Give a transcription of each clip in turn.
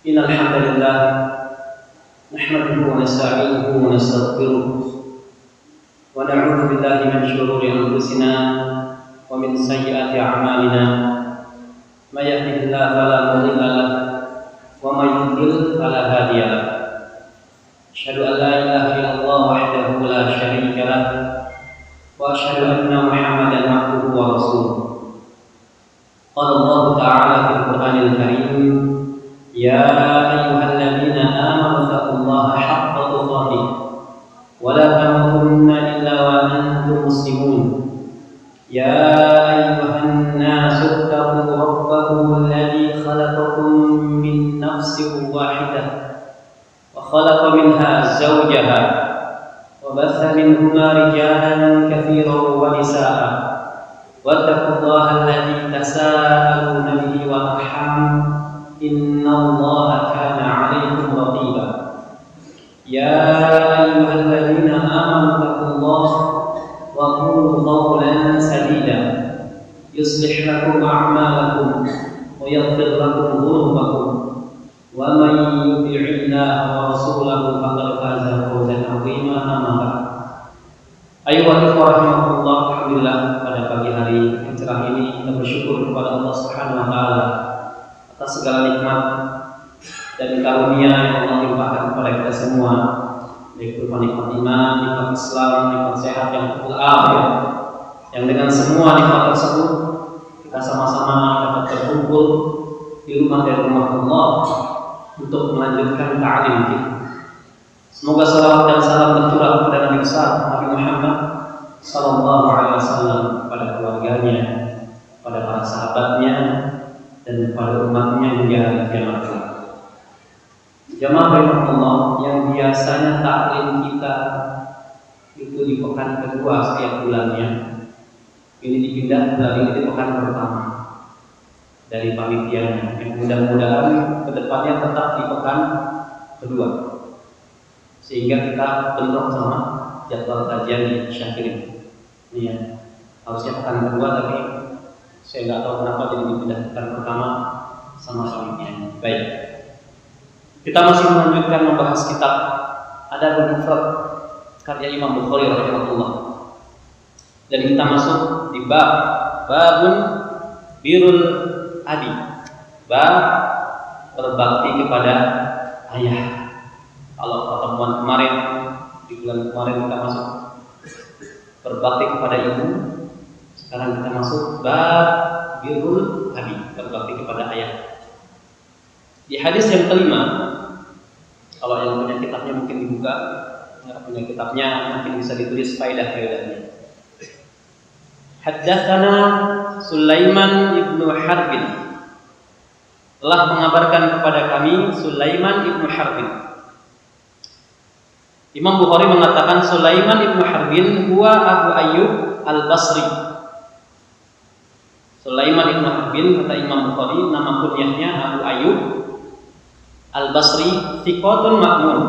إن الحمد لله نحمده ونستعينه ونستغفره ونعوذ بالله من شرور أنفسنا ومن سيئات أعمالنا من يهده الله فلا مضل له ومن يضلل فلا هادي له أشهد أن لا إله إلا الله وحده لا شريك له وأشهد أن محمدا عبده ورسوله قال الله تعالى في القرآن الكريم يا أيها الذين آمنوا اتقوا الله حق تقاته ولا تموتن إلا وأنتم مسلمون يا أيها الناس اتقوا ربكم الذي خلقكم من نفس واحدة وخلق منها زوجها وبث منهما رجالا كثيرا ونساء واتقوا الله الذي تساءلون به والأرحام إن الله كان عليكم رقيبا يا أيها الذين آمنوا اتقوا الله وقولوا قولا سديدا يصلح لكم أعمالكم ويغفر لكم ذنوبكم ومن يطع الله ورسوله فقد فاز فوزا عظيما أما بعد أيها الإخوة rahimakumullah, alhamdulillah pada pagi hari yang cerah ini kita bersyukur kepada Allah Subhanahu wa taala atas segala nikmat dan karunia yang Allah limpahkan kepada kita semua, baik berupa nikmat iman, nikmat Islam, nikmat sehat yang afiat, yang dengan semua nikmat tersebut kita sama-sama dapat berkumpul di rumah dari rumah Allah untuk melanjutkan ta'lim kita. Semoga salawat dan salam tercurah kepada Nabi besar Nabi Muhammad sallallahu alaihi wasallam, kepada keluarganya, kepada para sahabatnya, dan kepada umatnya hingga hari kiamat kelak. Jamaah rahimahullah, yang biasanya taklim kita itu di pekan kedua setiap bulannya, ini dipindah dari di pekan pertama dari panitianya, yang mudah-mudahan kedepannya tetap di pekan kedua, sehingga kita bentrok sama jadwal kajian di Syakirin. Ini ya, harusnya pekan kedua, tapi saya nggak tahu kenapa jadi dipindah pekan pertama sama panitianya. Baik, kita masih melanjutkan membahas kitab Adabul Mufrad karya Imam Bukhari rahimahullah, dan kita masuk di babun birrul abi, bab berbakti kepada ayah. Kalau pertemuan kemarin, di bulan kemarin kita masuk berbakti kepada ibu, sekarang kita masuk bab birrul abi, berbakti kepada ayah. Di hadis yang kelima, kalau yang punya kitabnya mungkin dibuka, yang punya kitabnya mungkin bisa ditulis faedah-faedahnya. Haddatsana Sulaiman ibnu Harbin, telah mengabarkan kepada kami Sulaiman ibnu Harbin. Imam Bukhari mengatakan Sulaiman ibnu Harbin huwa Abu Ayyub al-Basri. Sulaiman ibnu Harbin, kata Imam Bukhari, nama kunyahnya Abu Ayyub al-Basri, thiqatun ma'mun.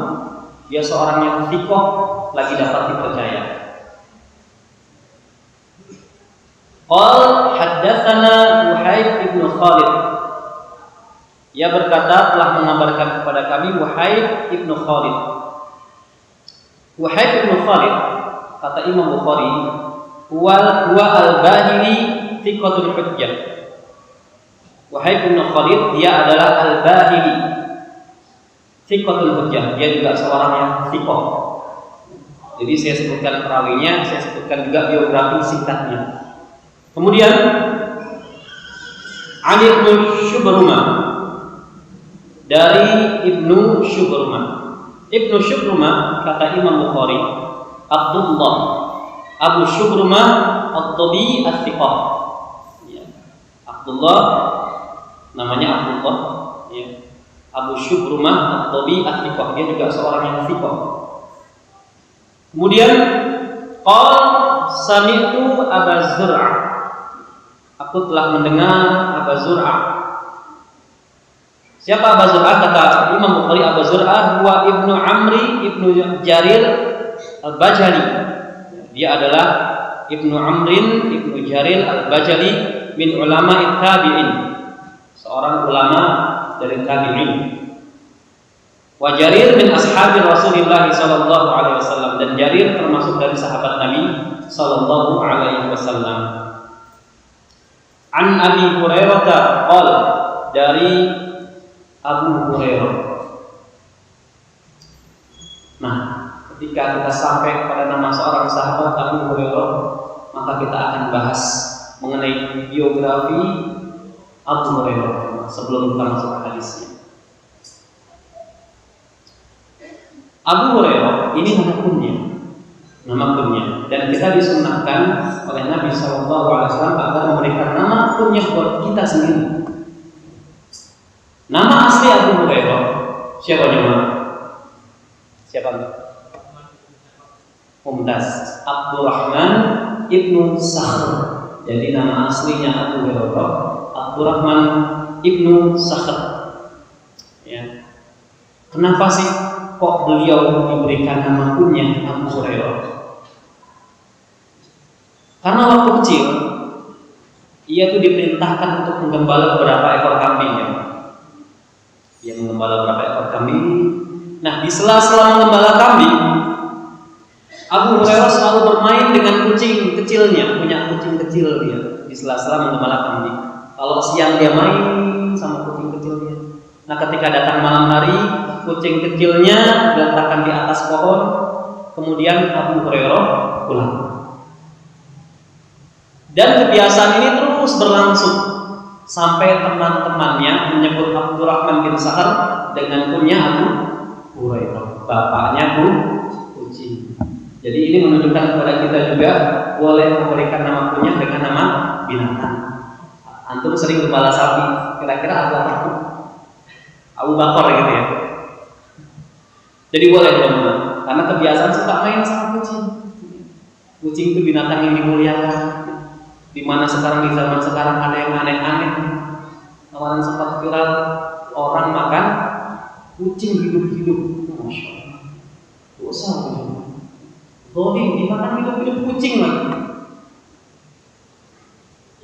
Dia seorang yang thiqah, lagi dapat dipercaya. Qal haddatsana Wahib ibnu Khalid. Ia berkata telah mengabarkan kepada kami Wahib ibnu Khalid. Wahib ibnu Khalid, kata Imam Bukhari, huwa al-Bahili thiqatul hujjah. Wahib ibnu Khalid, dia adalah al-Bahili thiqatul hujjah, dia juga seorang yang thiqah. Jadi saya sebutkan perawinya, saya sebutkan juga biografi singkatnya. Kemudian Ali ibnu Syubrumah, dari Ibnu Syubrumah. Ibnu Syubrumah, kata Imam Bukhari, Abdullah Abu Syubrumah At-Tabi At-Thiqah. Ya. Abdullah, namanya Abdullah, ya. Abu Syubrumah At-Tabi At-Thiqah, dia juga seorang yang thiqah. Kemudian qal sami'tu Aba Zur'ah, aku telah mendengar Aba Zur'ah. Siapa Aba Zur'ah? Kata Imam Bukhari, Aba Zur'ah huwa Ibnu Amri Ibnu Jarir Al-Bajali. Dia adalah Ibnu Amrin Ibnu Jarir Al-Bajali min ulama tabi'in, seorang ulama dari tabi'in. Wa Jarir min ashabi Rasulillah sallallahu alaihi wasallam, dan Jarir termasuk dari sahabat Nabi sallallahu alaihi wasallam. An Abi Hurairah qala, dari Abu Hurairah. Nah, ketika kita sampai kepada nama seorang sahabat Abu Hurairah, maka kita akan bahas mengenai biografi Abu Hurairah sebelum kita masuk ke hadisnya. Abu Hurairah ini nama kunyah, dan kita disunnahkan oleh Nabi SAW agar memberikan nama kunyah buat kita sendiri. Nama asli Abu Hurairah siapa namanya? Siapa? Mumtaz Abdurrahman ibnu Sakhr. Jadi nama aslinya Abu Hurairah Abdurrahman ibnu Sakhr. Ya. Kenapa sih kok beliau diberikan nama kunyah Abu Hurairah? Karena waktu kecil ia itu diperintahkan untuk menggembala beberapa ekor kambing. Dia menggembala beberapa ekor kambing. Nah, di sela-sela menggembala kambing, Abu Hurairah selalu bermain dengan kucing kecilnya. Punya kucing kecil dia di sela-sela menggembala kambing. Kalau siang dia main sama kucing kecilnya. Nah, ketika datang malam hari, kucing kecilnya diletakkan di atas pohon, kemudian Abu Hurairah pulang. Dan kebiasaan ini terus berlangsung sampai teman-temannya menyebut Abdurrahman bin Sakhr dengan kunyah Abu Hurairah, bapaknya kucing. Jadi ini menunjukkan kepada kita juga boleh memberikan nama kunyah dengan nama binatang. Antum sering gembala sapi, kira-kira apa? Abu Bakar gitu ya. Jadi boleh teman-teman, karena kebiasaan suka main sama kucing. Kucing itu binatang yang dimuliakan. Di mana sekarang di zaman sekarang ada yang aneh-aneh. Kemarin sempat viral orang makan kucing hidup-hidup. Masya Allah, dosa betul. Zalim dimakan hidup-hidup kucing lagi.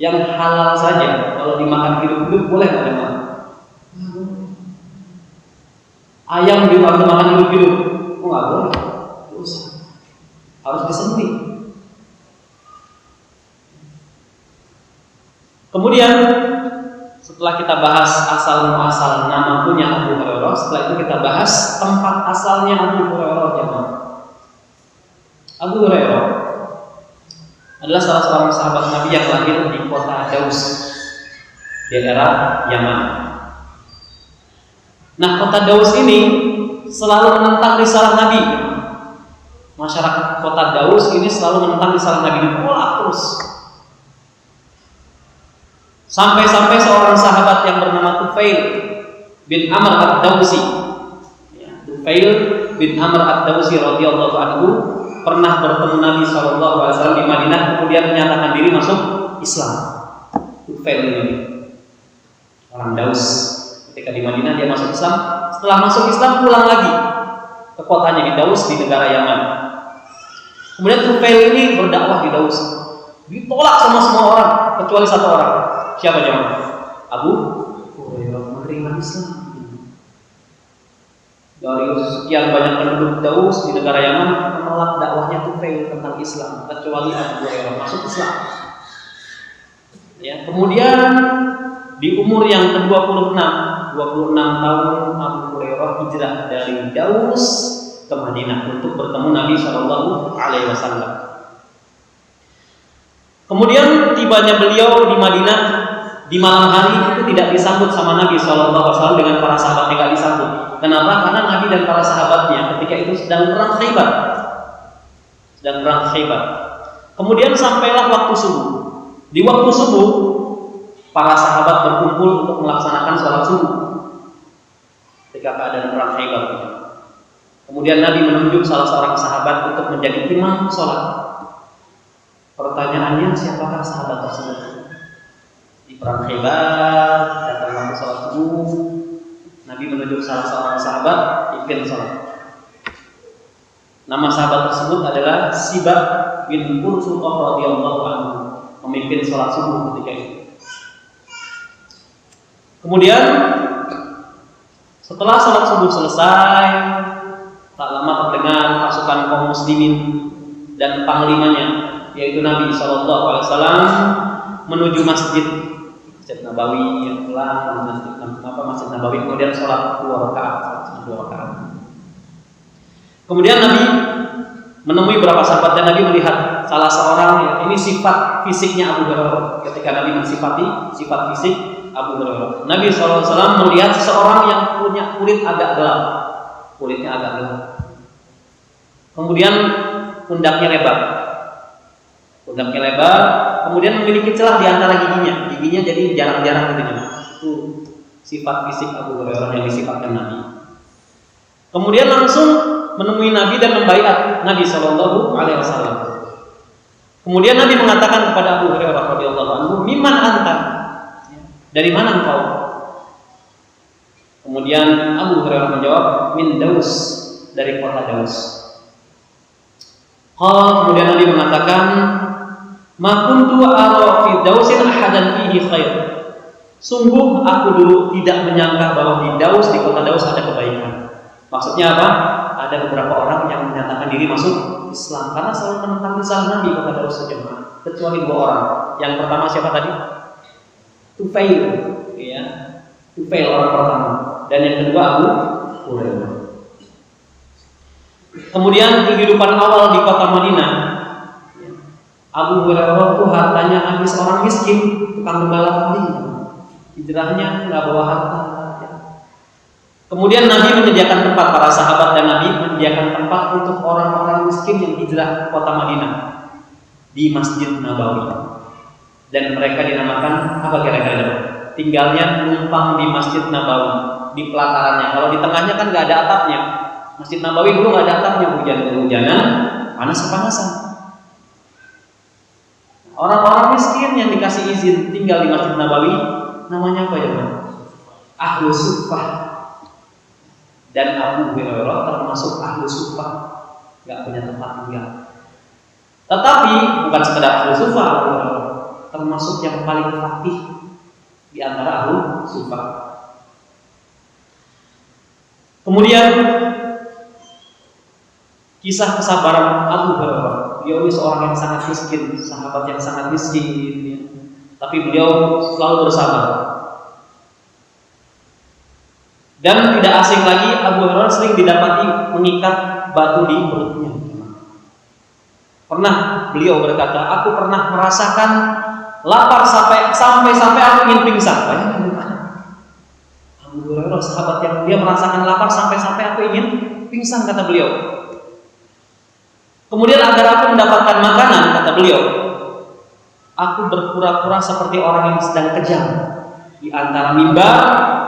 Yang halal saja kalau dimakan hidup-hidup boleh nggak dimakan? Ayam dimakan hidup-hidup, nggak boleh, dosa. Harus disembelih. Kemudian setelah kita bahas asal muasal nama kunyah Abu Hurairah, setelah itu kita bahas tempat asalnya Abu Hurairah. Abu Hurairah adalah salah seorang sahabat Nabi yang lahir di kota Daus, daerah Yaman. Nah, kota Daus ini selalu menentang risalah Nabi. Masyarakat kota Daus ini selalu menentang risalah Nabi, ditolak terus. Sampai-sampai seorang sahabat yang bernama Tufail bin Amr ad-Dawsi, Tufail bin Amr ad-Dawsi radhiyallahu anhu pernah bertemu Nabi SAW di Madinah, kemudian menyatakan diri masuk Islam. Tufail ini orang Daus, ketika di Madinah dia masuk Islam. Setelah masuk Islam pulang lagi ke kotanya di Daus di negara Yaman. Kemudian Tufail ini berdakwah di Daus, ditolak sama semua orang kecuali satu orang. Siapa jemaah? Abu Hurairah menerima Islam. Dari sekian banyak penduduk Daus di negara Yaman menolak dakwahnya Tufail tentang Islam, kecuali Abu Hurairah masuk Islam. Ya, kemudian di umur yang ke-26 tahun Abu Hurairah hijrah dari Daus ke Madinah untuk bertemu Nabi Shallallahu Alaihi Wasallam. Kemudian tibanya beliau di Madinah di malam hari itu tidak disambut sama Nabi SAW dengan para sahabatnya, tidak disambut. Kenapa? Karena Nabi dan para sahabatnya ketika itu sedang perang Khaybar. Kemudian sampailah waktu subuh. Di waktu subuh para sahabat berkumpul untuk melaksanakan sholat subuh ketika keadaan perang Khaybar. Kemudian Nabi menunjuk salah seorang sahabat untuk menjadi imam sholat. Pertanyaannya, siapakah sahabat tersebut? Di perang Khaybar, datang waktu sholat subuh, Nabi menunjuk salah seorang sahabat pimpin sholat. Nama sahabat tersebut adalah Sibah bin Qursuqah radhiyallahu anhu, memimpin sholat subuh ketika itu. Kemudian Setelah sholat subuh selesai, tak lama terdengar pasukan kaum muslimin dan panglimanya, yaitu Nabi SAW, menuju Masjid Nabawi yang pulang Masjid Nabawi, kemudian sholat 2 rakaat. Kemudian Nabi menemui beberapa sahabat dan Nabi melihat salah seorang, ini sifat fisiknya Abu Hurairah. Ketika Nabi mensifati sifat fisik Abu Hurairah, Nabi SAW melihat seseorang yang punya kulit agak gelap, kulitnya agak gelap. Kemudian pundaknya lebar, kemudian memiliki celah di antara giginya jadi jarang-jarang gitu. Itu sifat fisik Abu Hurairah yang disifatkan Nabi. Kemudian langsung menemui Nabi dan membaiat Nabi SAW. Kemudian Nabi mengatakan kepada Abu Hurairah radhiyallahu anhu, "Mimman anta?" Dari mana engkau? Kemudian Abu Hurairah menjawab, "Min Daus," dari kota Daus. Kemudian Nabi mengatakan, "Ma kuntu ara fi Dausin ahadan fihi khair." Sungguh aku dulu tidak menyangka bahwa di Daus, di kota Daus ada kebaikan. Maksudnya apa? Ada beberapa orang yang menyatakan diri masuk Islam karena selalu menentang risalah Nabi kota Daus saja, kecuali 2 orang. Yang pertama siapa tadi? Tufail, ya. Tufail orang pertama. Dan yang kedua Abu Hurairah. Kemudian kehidupan awal di kota Madinah, Abu Hurairah itu hartanya habis orang miskin, tukang gembala kambing. Hijrahnya nggak bawa harta. Kemudian Nabi menyediakan tempat, para sahabat dan Nabi menyediakan tempat untuk orang-orang miskin yang hijrah ke kota Madinah di Masjid Nabawi. Dan mereka dinamakan apa kira-kira? Tinggalnya numpang di Masjid Nabawi, di pelatarannya. Kalau di tengahnya kan nggak ada atapnya. Masjid Nabawi dulu nggak ada atapnya, hujan-hujanan, panas-panasan. Orang-orang miskin yang dikasih izin tinggal di Masjid Nabawi, namanya apa ya, Pak? Ahlu Suffah. Dan Abu Hurairah termasuk ahlu suffah, nggak punya tempat tinggal. Tetapi bukan sekedar ahlu suffah, Abu Hurairah termasuk yang paling fakih di antara ahlu suffah. Kemudian kisah kesabaran Abu Hurairah. Beliau ini seorang yang sangat miskin, sahabat yang sangat miskin, ya. Tapi beliau selalu bersabar. Dan tidak asing lagi, Abu Hurairah sering didapati mengikat batu di perutnya. Pernah beliau berkata, "Aku pernah merasakan lapar sampai aku ingin pingsan." Abu Hurairah sahabat yang dia merasakan lapar sampai aku ingin pingsan, kata beliau. Kemudian agar aku mendapatkan makanan, kata beliau, aku berpura-pura seperti orang yang sedang kejam di antara mimbar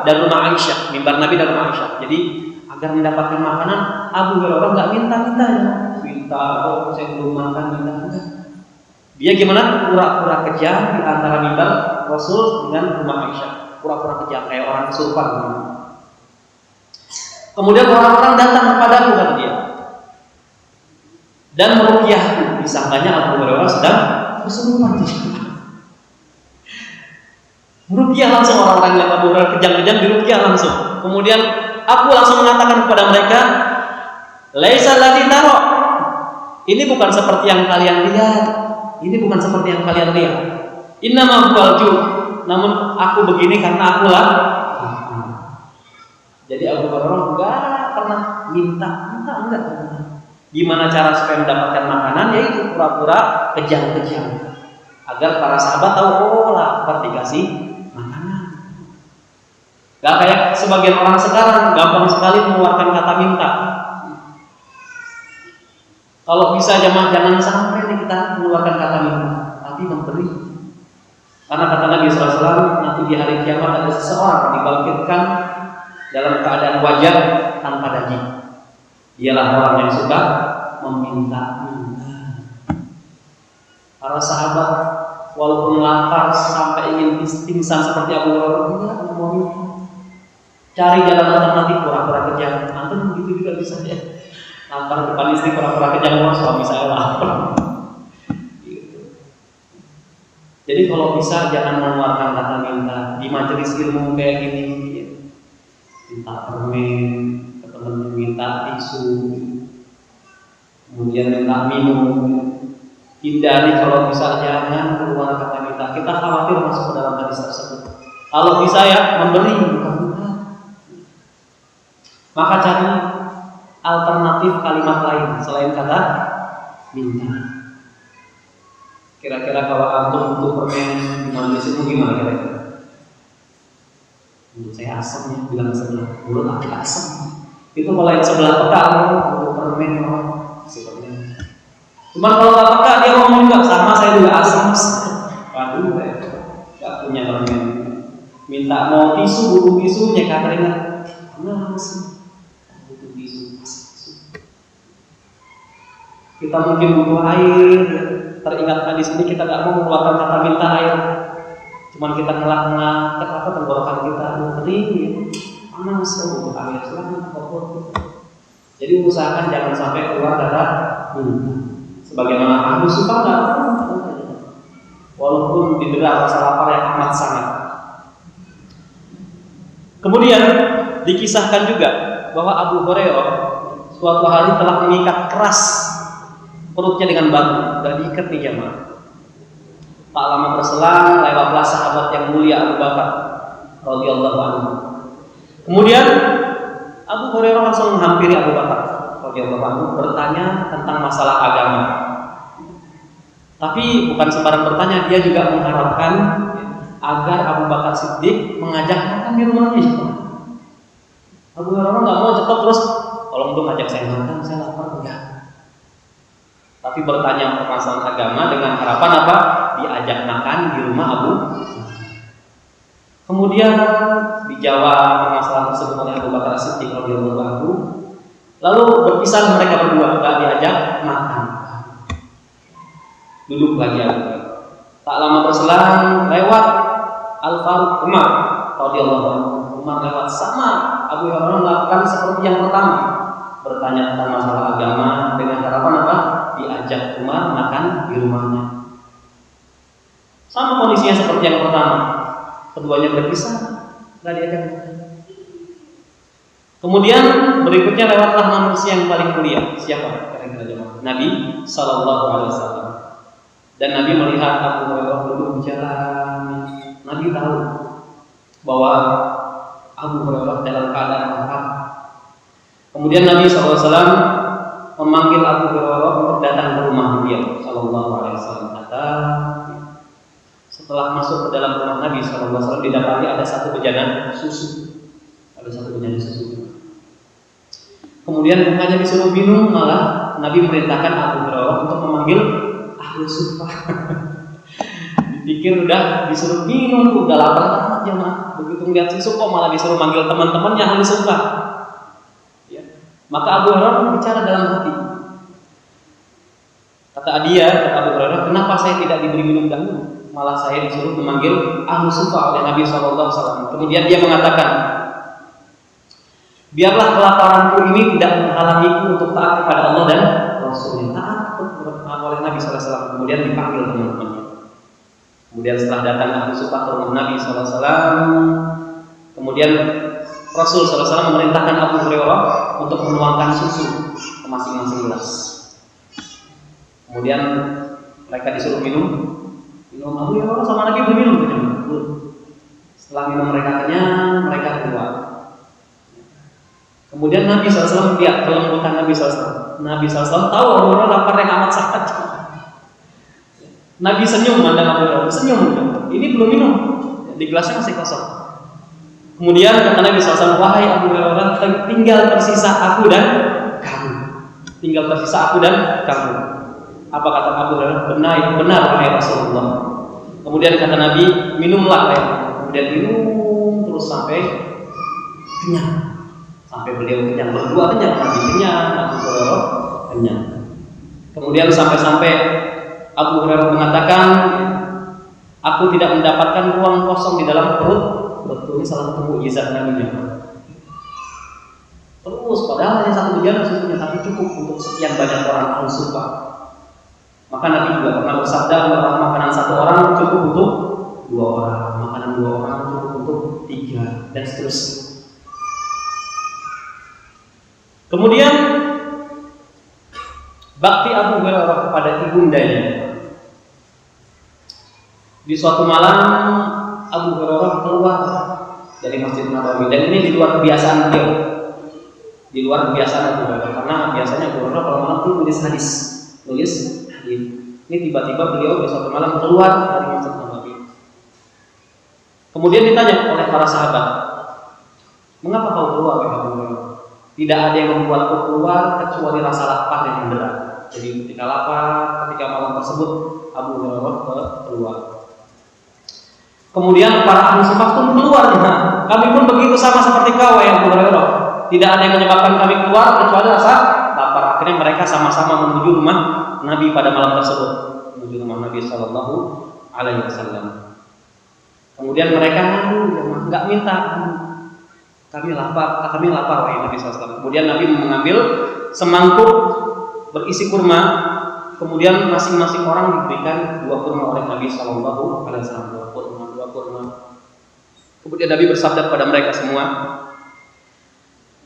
dan rumah Aisyah, mimbar Nabi dan rumah Aisyah. Jadi agar mendapatkan makanan, Abu Hurairah nggak minta, oh saya belum makan, minta. Dia gimana? Pura-pura kejam di antara mimbar Rasul dengan rumah Aisyah, pura-pura kejam kayak orang kesurupan. Kemudian orang-orang datang kepadaku, kata dia, dan meruqyahku, disangkanya Abu Hurairah sedang kesurupan. Meruqyah langsung orang-orang yang Abu Hurairah kejang-kejang, diruqyah langsung. Kemudian aku langsung mengatakan kepada mereka, laisa ladzi tara. Ini bukan seperti yang kalian lihat. Ini bukan seperti yang kalian lihat. Innama huwal ju'. Namun aku begini karena aku lapar. Jadi Abu Hurairah enggak pernah minta. Gimana cara supaya mendapatkan makanan? Yaitu pura-pura kejang-kejang. Agar para sahabat tahu, oh lapar dikasih makanan. Gak kayak sebagian orang sekarang gampang sekali mengeluarkan kata minta. Kalau bisa jangan sampai nih kita mengeluarkan kata minta, tapi memberi. Karena kata Nabi SAW, nanti di hari kiamat ada seseorang dibangkitkan dalam keadaan wajah tanpa daging. Dialah orang yang suka meminta-minta. Para sahabat walaupun lapar sampai ingin pingsan seperti Abu Hurairah, mau cari jalan alternatif, pura-pura kejam. Antum begitu juga bisa ya. Lapar depan istri, pura-pura kejam, suami saya lapar. Gitu. Jadi kalau bisa jangan mengeluarkan kata minta di majelis ilmu kayak gini. minta permen, ke temennya minta tisu, kemudian minta minum. Hindari kalau bisa jangan keluar kata minta. Kita khawatir masuk ke dalam hadis tersebut. Kalau bisa ya memberi, bukan minta. Maka cari alternatif kalimat lain selain kata minta. Kira-kira kalau antum butuh permen di majelis itu gimana kira-kira? Menurut saya asam ya, bilang sebelah. Menurut aku asam. Itu kalau yang sebelah peka butuh permen kasih permen. Cuman kalau nggak peka dia ngomong juga sama saya juga asam. Waduh, nggak punya permen. Minta mau tisu, butuh tisu, nyeka keringat. Asam. Butuh tisu, tisu. Kita mungkin butuh air. Teringat hadis ini kita nggak mau mengeluarkan kata minta air. Cuman kita ngelak-ngelak, apa tenggorokan kita kering, panas, butuh air, selamat, kotor. Jadi usahakan jangan sampai keluar kata minta. Sebagaimana ahlu sufa nggak walaupun didera rasa lapar yang amat sangat. Kemudian dikisahkan juga bahwa Abu Hurairah suatu hari telah mengikat keras perutnya dengan batu, dan diikat di jamaah. Tak lama berselang lewatlah sahabat yang mulia Abu Bakar radhiyallahu anhu. Kemudian Abu Hurairah langsung menghampiri Abu Bakar radhiyallahu anhu bertanya tentang masalah agama. Tapi bukan sembarang bertanya, dia juga mengharapkan agar Abu Bakar Siddiq mengajak makan di rumahnya. Abu Hurairah nggak mau cepat terus, tolong dong ajak saya makan, saya lapar. Enggak. Tapi bertanya permasalahan agama dengan harapan apa? Diajak makan di rumah Abu. Kemudian dijawab permasalahan tersebut oleh Abu Bakar Siddiq radhiyallahu anhu. Lalu berpisah mereka berdua, enggak diajak makan. Duduk lagi Abu Bakar. Tak lama berselang lewat Al-Faruq Umar radhiyallahu anhu. Umar lewat sama Abu Hurairah melakukan seperti yang pertama, bertanya tentang masalah agama dengan harapan apa? Diajak Umar makan di rumahnya. Sama kondisinya seperti yang pertama. Keduanya berpisah, nggak diajak makan. Kemudian berikutnya lewatlah manusia yang paling mulia. Siapa? Kira-kira jemaah? Nabi Sallallahu Alaihi Wasallam. Dan Nabi melihat Abu Hurairah duduk di jalan. Nabi tahu bahwa Abu Hurairah dalam keadaan lapar. Kemudian Nabi SAW memanggil Abu Hurairah untuk datang ke rumah beliau Sallallahu Alaihi Wasallam. Setelah masuk ke dalam rumah Nabi SAW didapati ada satu bejana susu. Ada satu bejana susu. Kemudian bukannya disuruh minum, malah Nabi merintahkan Abu Hurairah untuk memanggil ahlu sufa. Dipikir udah disuruh minum, udah lapar amat jemaah. Begitu melihat susu kok malah disuruh manggil teman-temannya ahlu sufa. Ya. Maka Abu Hurairah bicara dalam hati. Kata dia, kata Abu Hurairah, kenapa saya tidak diberi minum dahulu? Malah saya disuruh memanggil ahlu sufa oleh Nabi SAW. Kemudian dia mengatakan, biarlah kelaparanku ini tidak menghalangiku untuk taat kepada Allah dan Rasulnya. Taat oleh Nabi SAW. Kemudian dipanggil teman-temannya. Kemudian setelah datang ahlu sufa ke rumah Nabi SAW, kemudian Rasul SAW memerintahkan Abu Hurairah untuk menuangkan susu ke masing-masing gelas. Kemudian mereka disuruh minum. Abu Hurairah sama Nabi berminum. Setelah minum mereka kenyang, mereka keluar. Kemudian Nabi SAW lihat kelembutan Nabi SAW. Nabi SAW tahu Abu Hurairah lapar yang amat sangat. Nabi senyum mandang Abu Hurairah, senyum. Ini belum minum, di gelasnya masih kosong. Kemudian kata Nabi SAW, wahai Abu Hurairah, tinggal tersisa aku dan kamu. Tinggal tersisa aku dan kamu. Apa kata Abu Hurairah? Benar wahai Rasulullah. Kemudian kata Nabi, minumlah air. Kemudian minum terus sampai kenyang. Sampai beliau kenyang, berdua kenyang, Nabi kenyang, Abu Hurairah kenyang. Kemudian sampai Abu Hurairah mengatakan, aku tidak mendapatkan ruang kosong di dalam perut. Betul, ini salah satu mukjizat Nabi. Terus padahal hanya satu bejana susunya, tapi cukup untuk sekian banyak orang ahlu sufa. Maka Nabi juga pernah bersabda bahwa makanan satu orang cukup untuk 2 orang, makanan 2 orang cukup untuk 3, dan seterusnya. Kemudian bakti Abu Hurairah kepada ibundanya. Di suatu malam Abu Hurairah keluar dari Masjid Nabawi, dan ini di luar kebiasaan beliau. Di luar kebiasaan Abu Hurairah, karena biasanya Abu Hurairah kalau malam itu nulis hadis. Ini tiba-tiba beliau di suatu malam keluar dari Masjid Nabawi. Kemudian ditanya oleh para sahabat, "Mengapa kau keluar, wahai Abu Hurairah?" Tidak ada yang membuatku keluar kecuali rasa lapar yang berat. Jadi ketika lapar, ketika malam tersebut Abu Hurairah keluar. Kemudian para ahli sufah pun keluar. Nah, kami pun begitu sama seperti kau, wahai Abu Hurairah. Tidak ada yang menyebabkan kami keluar kecuali rasa lapar. Akhirnya mereka sama-sama menuju rumah Nabi pada malam tersebut, menuju rumah Nabi Sallallahu Alaihi Wasallam. Kemudian mereka nggak minta. Kami lapar, wahai Nabi SAW. Kemudian Nabi mengambil semangkuk berisi kurma. Kemudian masing-masing orang diberikan 2 kurma oleh Nabi SAW. 2 kurma. Kemudian Nabi bersabda kepada mereka semua,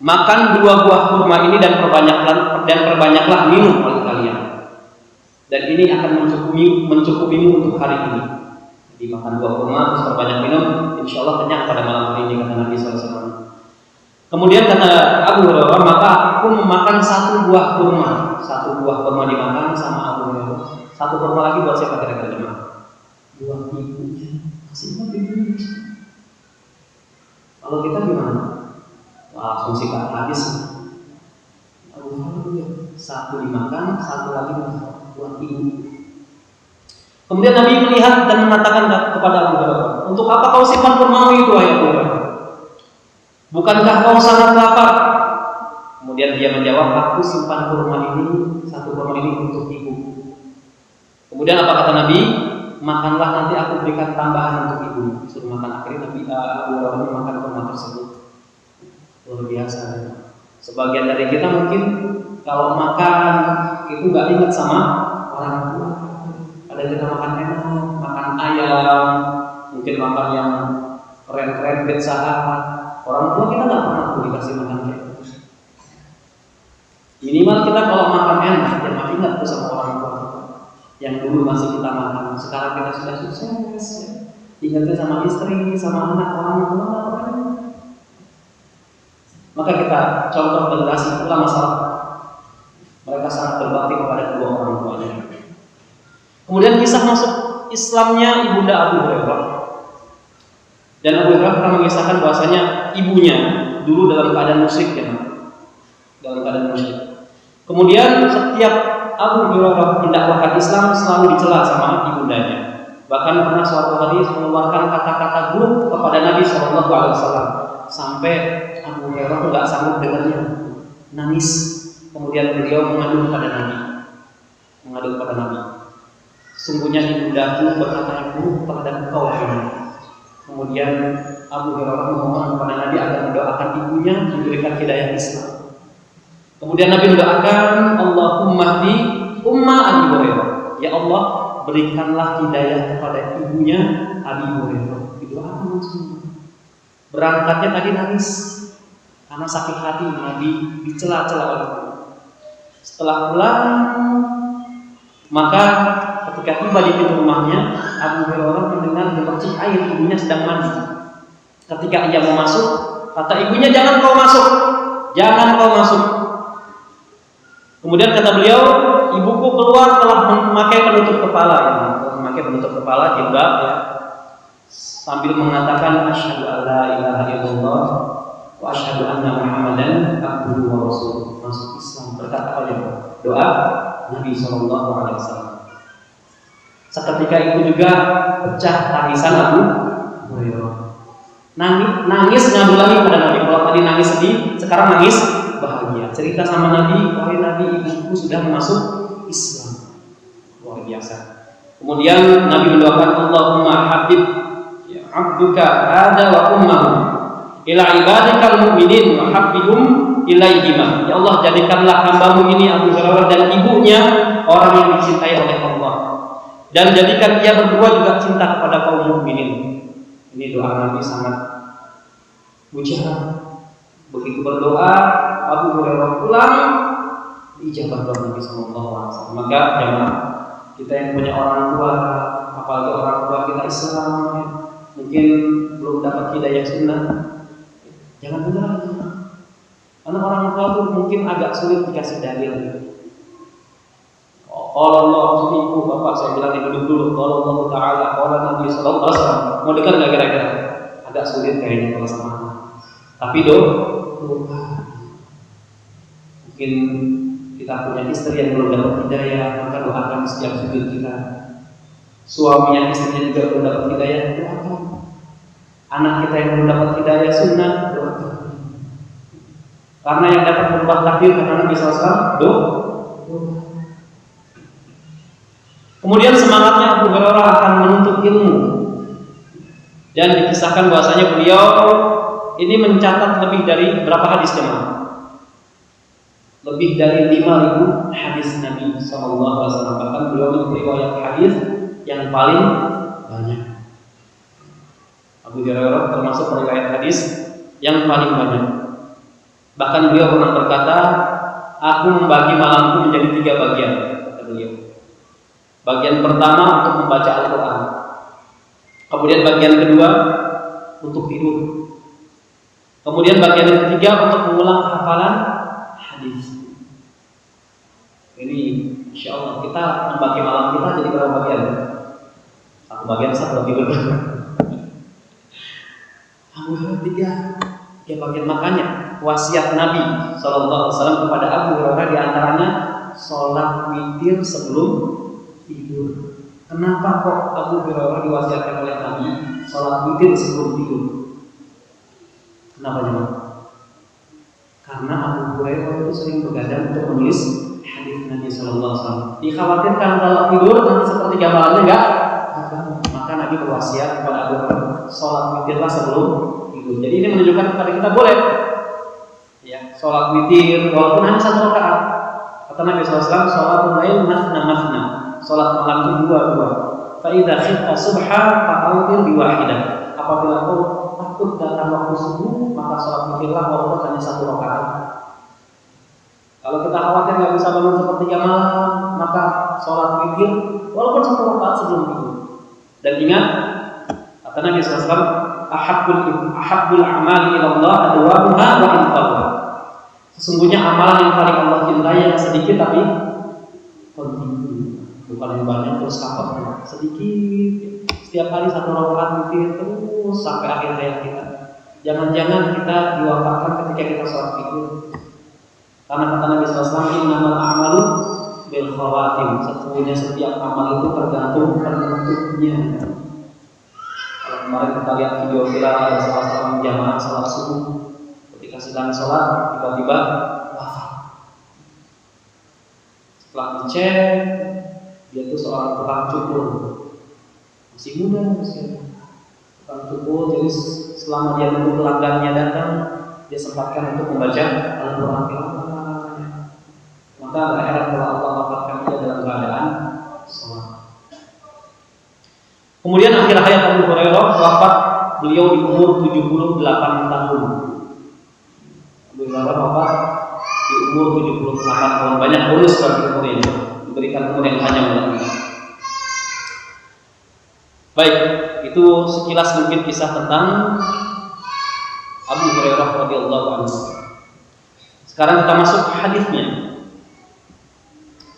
"Makan 2 buah kurma ini dan perbanyaklah minum oleh kalian. Dan ini akan mencukupimu untuk hari ini." Jadi makan 2 kurma terus perbanyak minum, insya Allah kenyang pada malam hari ini, kata Nabi SAW. Kemudian kata Abu Hurairah, "Maka aku memakan 1 buah kurma." 1 buah kurma dimakan sama Abu Hurairah. 1 kurma lagi buat siapa kira-kira jemaah? Buat ibunya. Kasih buat ibunya. Kalau kita gimana? Langsung sikat habis. Abu Hurairah 1 dimakan, 1 lagi buat ibu. Kemudian Nabi melihat dan mengatakan kepada Abu Hurairah, "Untuk apa kau simpan kurmamu itu, wahai Abu Hurairah? Bukankah kau sangat lapar?" Kemudian dia menjawab, "Aku simpan kurma ini, 1 kurma ini untuk ibu." Kemudian apa kata Nabi? "Makanlah, nanti aku berikan tambahan untuk ibu." Suruh makan. Akhirnya Nabi Abu Hurairah makan kurma tersebut. Luar biasa. Sebagian dari kita mungkin kalau makan itu nggak ingat sama orang tua. Ada kita makan enak, makan ayam, mungkin makan yang keren-keren, pizza. Orang tua kita nggak pernah tuh dikasih makan kayak gitu. Minimal kita kalau makan enak, jangan ingat tuh sama orang tua yang dulu masih kita makan. Sekarang kita sudah sukses, ya. Ingatnya sama istri, sama anak, orang tua. Maka kita contoh generasi ulama salaf, mereka sangat berbakti kepada kedua orang tuanya. Kemudian kisah masuk Islamnya ibunda Abu Hurairah. Dan Abu Hurairah pernah mengisahkan bahwasanya ibunya dulu dalam keadaan musyrik, ya, dalam keadaan musyrik. Kemudian setiap Abu Hurairah mendakwahkan Islam selalu dicela sama ibundanya. Bahkan pernah suatu hadis mengeluarkan kata-kata buruk kepada Nabi SAW sampai Abu Hurairah nggak sanggup dengarnya, nangis. Kemudian beliau mengadu kepada Nabi, "Sungguhnya ibundaku berkata yang buruk terhadap engkau, wahai Nabi." Kemudian Abu Hurairah memohon kepada Nabi agar mendoakan ibunya diberikan hidayah Islam. Kemudian Nabi mendoakan, "Allahumma di umma Abi Hurairah." Ya Allah, berikanlah hidayah kepada ibunya Abi Hurairah. Didoakan langsung. Berangkatnya tadi nangis karena sakit hati Nabi dicela-cela oleh Allah. Setelah pulang, maka ketika tiba di pintu rumahnya, Abu Hurairah mendengar gemercik air, ibunya sedang mandi. Ketika ia mau masuk, kata ibunya, "Jangan kau masuk, jangan kau masuk." Kemudian kata beliau, "Ibuku keluar telah memakai penutup kepala, jilbab, ya, sambil mengatakan, asyhadu an la ilaha illallah wa asyhadu anna Muhammadan abduhu wa rasuluh." Masuk Islam berkat oleh doa Nabi SAW. Seketika itu juga pecah tangisan Abu Hurairah. Nangis ngadu lagi pada Nabi. Kalau tadi nangis sedih, sekarang nangis bahagia. Cerita sama Nabi, "Wahai Nabi, ibuku sudah masuk Islam." Luar biasa. Kemudian Nabi mendoakan, "Allahumma habib ya abduka ada wa ummahu ila ibadikal mu'minin wa habbihum ilaihima." Ya Allah, jadikanlah hambamu ini Abu Hurairah dan ibunya orang yang dicintai oleh Allah, dan jadikan dia berdua juga cinta kepada kaum mukminin. Ini doa Nabi sangat mujarab. Begitu berdoa, Abu Hurairah pulang, ijabah doa Nabi sallallahu alaihi wasallam. Maka jemaah kita yang punya orang tua, apalagi orang tua kita Islam, mungkin belum dapat hidayah sunnah, jangan benar. Karena orang tua tuh mungkin agak sulit dikasih dalil. Kalau Allah ibu bapak saya bilang dulu. Kalau Allah Taala, kalau Nabi sallallahu alaihi wasallam, mau dengar nggak kira-kira? Agak sulit kayaknya kalau sama. Tapi doa. Mungkin kita punya istri yang belum dapat hidayah, maka doakan setiap sujud kita. Suami yang istrinya juga belum dapat hidayah, doakan. Anak kita yang belum dapat hidayah sunnah, doakan. Karena yang dapat merubah takdir karena Nabi SAW, doa. Kemudian semangatnya Abu Hurairah akan menuntut ilmu. Dan dikisahkan bahwasanya beliau ini mencatat lebih dari berapa hadis jemaah? Lebih dari 5.000 hadis Nabi SAW. Bahkan beliau memiliki riwayat hadis yang paling banyak. Abu Hurairah termasuk riwayat hadis yang paling banyak. Bahkan beliau pernah berkata, aku membagi malamku menjadi 3 bagian, kata beliau. Bagian pertama untuk membaca Al-Quran, kemudian bagian kedua untuk tidur, kemudian bagian ketiga untuk mengulang hafalan hadis. Ini insya Allah kita membagi malam kita jadi berapa bagian? Satu bagian satu tidur. tiga bagian. Makanya wasiat Nabi SAW kepada Abu Hurairah diantaranya sholat witir sebelum tidur. Kenapa kok Abu Hurairah diwasiatkan oleh Nabi sholat witir sebelum tidur? Kenapa jemaah? Karena Abu Hurairah itu sering begadang untuk menulis hadis Nabi SAW. Dikhawatirkan kalau tidur nanti sepertiga malamnya enggak. Maka Nabi berwasiat kepada Abu Hurairah sholat witirlah sebelum tidur. Jadi ini menunjukkan kepada kita boleh ya sholat witir walaupun hanya 1 rakaat. Kata Nabi SAW, sholatul lail masna. Sholat malam itu 2. Fa idza khifta subha fa'awtir bi wahidah. Apabila kau takut datang waktu subuh, maka sholat witirlah walaupun hanya 1 rakaat. Kalau kita khawatir nggak bisa bangun sepertiga malam, maka sholat witir walaupun 1 rakaat sebelum tidur. Dan ingat, kata Nabi SAW, ahabbul a'mali ila Allah adwamuha wa in qalla. Sesungguhnya amalan yang paling Allah cintai yang sedikit tapi kontinu, bukan yang banyak terus kapok, sedikit. Setiap hari 1 rakaat witir terus sampai akhir hayat kita. Jangan-jangan kita diwafatkan ketika kita sholat witir. Karena kata Nabi SAW, innamal a'malu bil khawatim. Sesungguhnya setiap amal itu tergantung penutupnya. Kalau kemarin kita lihat video viral ada salah seorang jamaah sholat subuh, ketika sedang sholat tiba-tiba wafat. Setelah dicek, dia itu seorang tukang cukur, masih muda tukang cukur. Jadi selama dia menunggu pelanggannya datang, dia sempatkan untuk membaca Al-Quran. Maka gak heran kalau Allah wafatkan dia dalam keadaan sholat. Kemudian akhir hayat Abu Hurairah wafat beliau di umur 78 tahun. Abu Hurairah wafat di umur 78 tahun. Banyak bonus bagi umur ini, diberikan umur yang panjang oleh Allah. Baik, itu sekilas mungkin kisah tentang Abu Hurairah radhiyallahu anhu. Sekarang kita masuk ke hadisnya.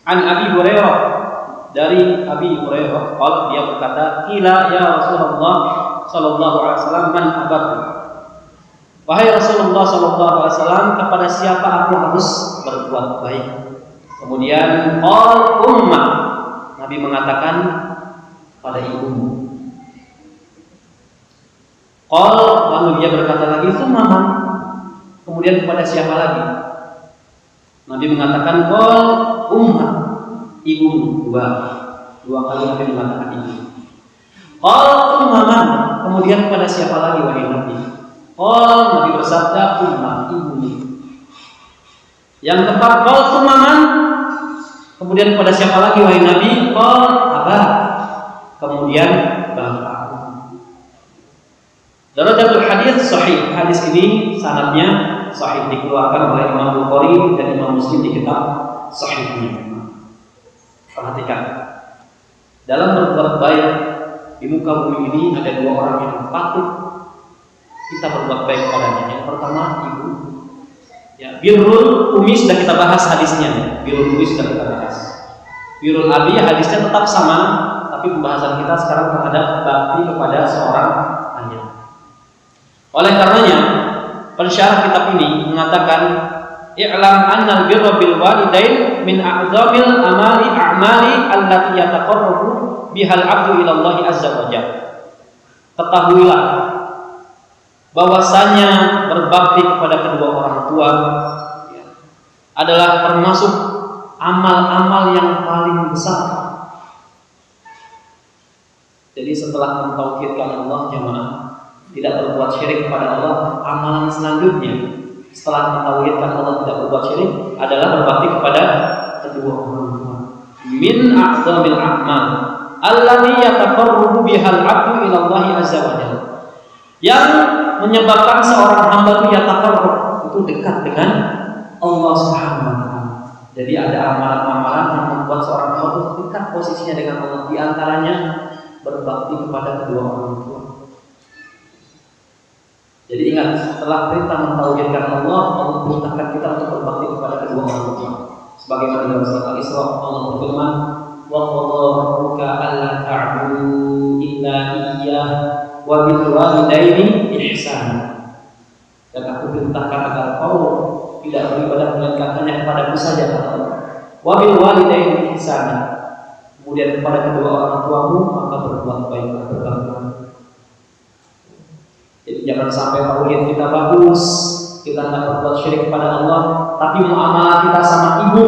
An Abi Hurairah, dari Abi Hurairah qala, dia berkata, qila ya Rasulullah sallallahu alaihi wasallam, man abaku? Wahai Rasulullah sallallahu alaihi wasallam, kepada siapa aku harus berbuat baik? Kemudian qal ummah, Nabi mengatakan pada ibumu. Qal, lalu dia berkata lagi, summan, kemudian kepada siapa lagi? Nabi mengatakan qal ummah, ibumu. 2 kali Nabi mengatakan ibu. Qal umman, kemudian kepada siapa lagi wahai Nabi? Qal, Nabi bersabda ummah, ibumu. Yang keempat qal summan, kemudian kepada siapa lagi wahai Nabi? Qal abah, kemudian bapakku. Darajatul hadis sahih. Hadis ini sanadnya sahih, dikeluarkan oleh Imam Bukhari dan Imam Muslim di kitab sahihnya. Perhatikan, dalam berbuat baik di muka bumi ini ada dua orang yang patut kita berbuat baik kepadanya. Yang pertama, ibu. Ya, birrul umi sudah kita bahas hadisnya. Birrul umi sudah kita bahas. Birrul abi hadisnya tetap sama, tapi pembahasan kita sekarang terhadap bakti kepada seorang ayah. Oleh karenanya, pensyarah kitab ini mengatakan, i'lam anna al-birra bil walidain min a'zamil a'mali allati yataqarrabu bihal 'abdu ila Allah azza wa jalla. Ketahuilah bahwasanya berbakti kepada kedua orang tua adalah termasuk amal-amal yang paling besar. Jadi setelah mentauhidkan Allah jemaah, tidak berbuat syirik kepada Allah, amalan selanjutnya setelah mentauhidkan Allah tidak berbuat syirik adalah berbakti kepada kedua orang tua. Min a'zamil a'mal allati yataqarrabu bihal 'abdu ila Allah azza wa jalla. Yang menyebabkan seorang hamba itu yataqarrab, itu dekat dengan Allah Subhanahu wa taala. Jadi ada amalan-amalan yang membuat seorang hamba itu dekat posisinya dengan Allah, di antaranya berbakti kepada kedua orang tua. Jadi ingat, setelah perintah mentauhidkan Allah, Allah perintahkan kita untuk berbakti kepada kedua orang tua. Sebagaimana dalam surat Al-Isra Allah berfirman, "Wa qadha rabbuka alla ta'budu illa iyyah wa bil walidaini ihsana." Dan aku perintahkan agar kau tidak beribadah melainkan hanya kepadaku saja, kata Allah. Wa bil walidaini ihsana. Kemudian kepada kedua orang tuamu maka berbuat baiklah, berbakti. Jadi jangan sampai tauhid kita bagus, kita tidak berbuat syirik kepada Allah, tapi muamalah kita sama ibu,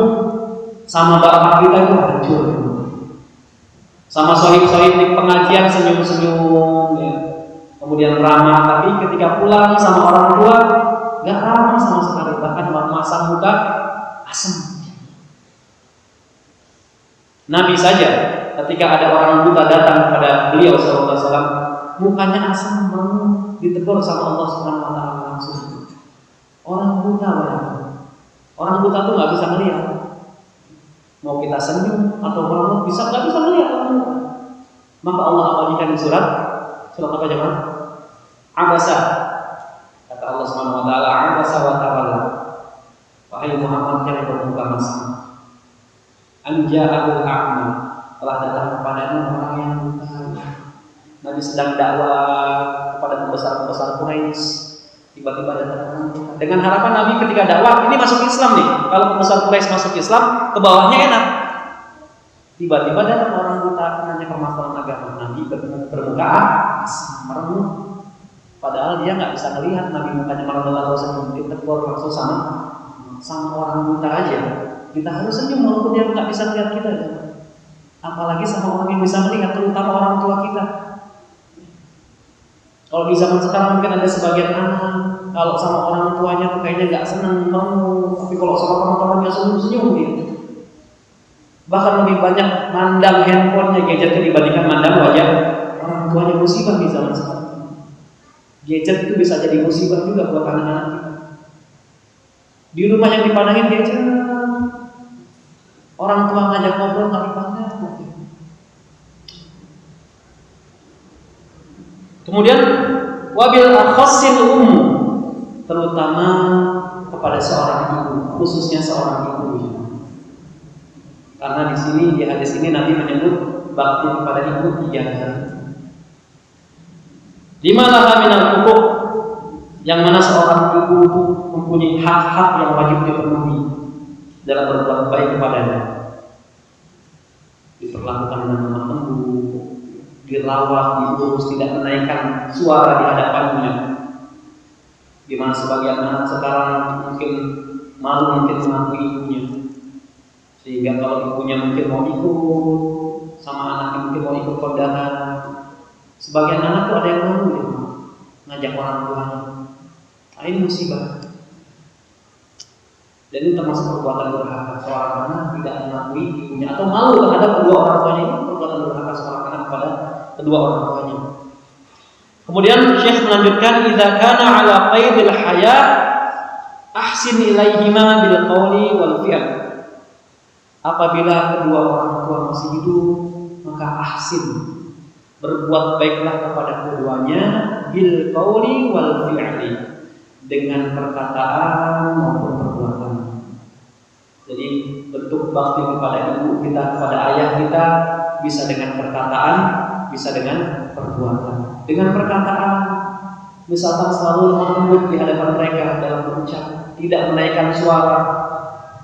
sama bapak kita itu hancur. Sama sohib-sohib di pengajian senyum-senyum, ya. Kemudian ramah, tapi ketika pulang sama orang tua nggak ramah sama sekali, bahkan masang muka asam. Nabi saja ketika ada orang buta datang kepada beliau sallallahu alaihi wasallam, mukanya asam banget, ditegur sama Allah Subhanahu wa taala langsung. Orang buta, orang buta tuh nggak bisa melihat. Mau kita senyum atau orang bisa nggak bisa melihat orang buta. Maka Allah abadikan di surat apa jemaah? Abasa. Kata Allah Subhanahu wa taala, abasa wa tawalla. Wahai Muhammad yang bermuka masam. Anja'ul a'ma, telah datang kepadanya orang yang buta. Nabi sedang dakwah kepada pembesar-pembesar Quraisy, tiba-tiba datang orang buta. Dengan harapan Nabi ketika dakwah ini masuk Islam nih. Kalau pembesar Quraisy masuk Islam, ke bawahnya enak. Tiba-tiba datang orang buta nanya permasalahan agama. Nabi bermuka merenung. Padahal dia nggak bisa melihat, Nabi mukanya merenung atau senyum. Ditegur langsung sama orang buta aja. Kita harus senyum walaupun dia nggak bisa melihat kita. Apalagi sama orang yang bisa melihat, terutama orang tua kita. Kalau di zaman sekarang mungkin ada sebagian anak kalau sama orang tuanya tuh kayaknya nggak senang, tapi kalau sama teman-temannya senyum-senyum gitu. Bahkan lebih banyak mandang handphonenya, gadgetnya dibandingkan mandang wajah orang tuanya. Musibah di zaman sekarang. Gadget itu bisa jadi musibah juga buat anak-anak kita. Di rumah yang dipandangin gadget, orang tua ngajak ngobrol nggak dipandang. Kemudian wabil akhassil terutama kepada seorang ibu, khususnya seorang ibu. Karena di sini di hadis ini Nabi menyebut bakti kepada ibu 3 kali. Di mana minal huquq, yang mana seorang ibu itu mempunyai hak-hak yang wajib dipenuhi dalam berbuat baik kepadanya. Diperlakukan dengan lemah lembut, dirawat, diurus, tidak menaikkan suara di hadapannya. Di mana sebagian anak sekarang mungkin malu mungkin mengakui ibunya, sehingga kalau ibunya mungkin mau ikut sama anaknya, mungkin mau ikut kondangan. Sebagian anak tuh ada yang malu ya, ngajak orang tuanya. Nah, ini musibah. Dan ini termasuk perbuatan durhaka. Seorang anak tidak mengakui ibunya atau malu terhadap kedua orang tuanya, ini perbuatan durhaka seorang anak kepada kedua orang tuanya. Kemudian Syekh melanjutkan, idza kana ala qaidil haya Ahsin ilaihima bil qawli wal fi'l. Apabila kedua orang tua masih hidup, maka ahsin, berbuat baiklah kepada keduanya bil qawli wal fi'li, dengan perkataan maupun perbuatan. Jadi bentuk bakti kepada ibu kita, kepada ayah kita bisa dengan perkataan, bisa dengan perbuatan. Dengan perkataan, misalkan selalu lembut di hadapan mereka dalam berucap, tidak menaikkan suara.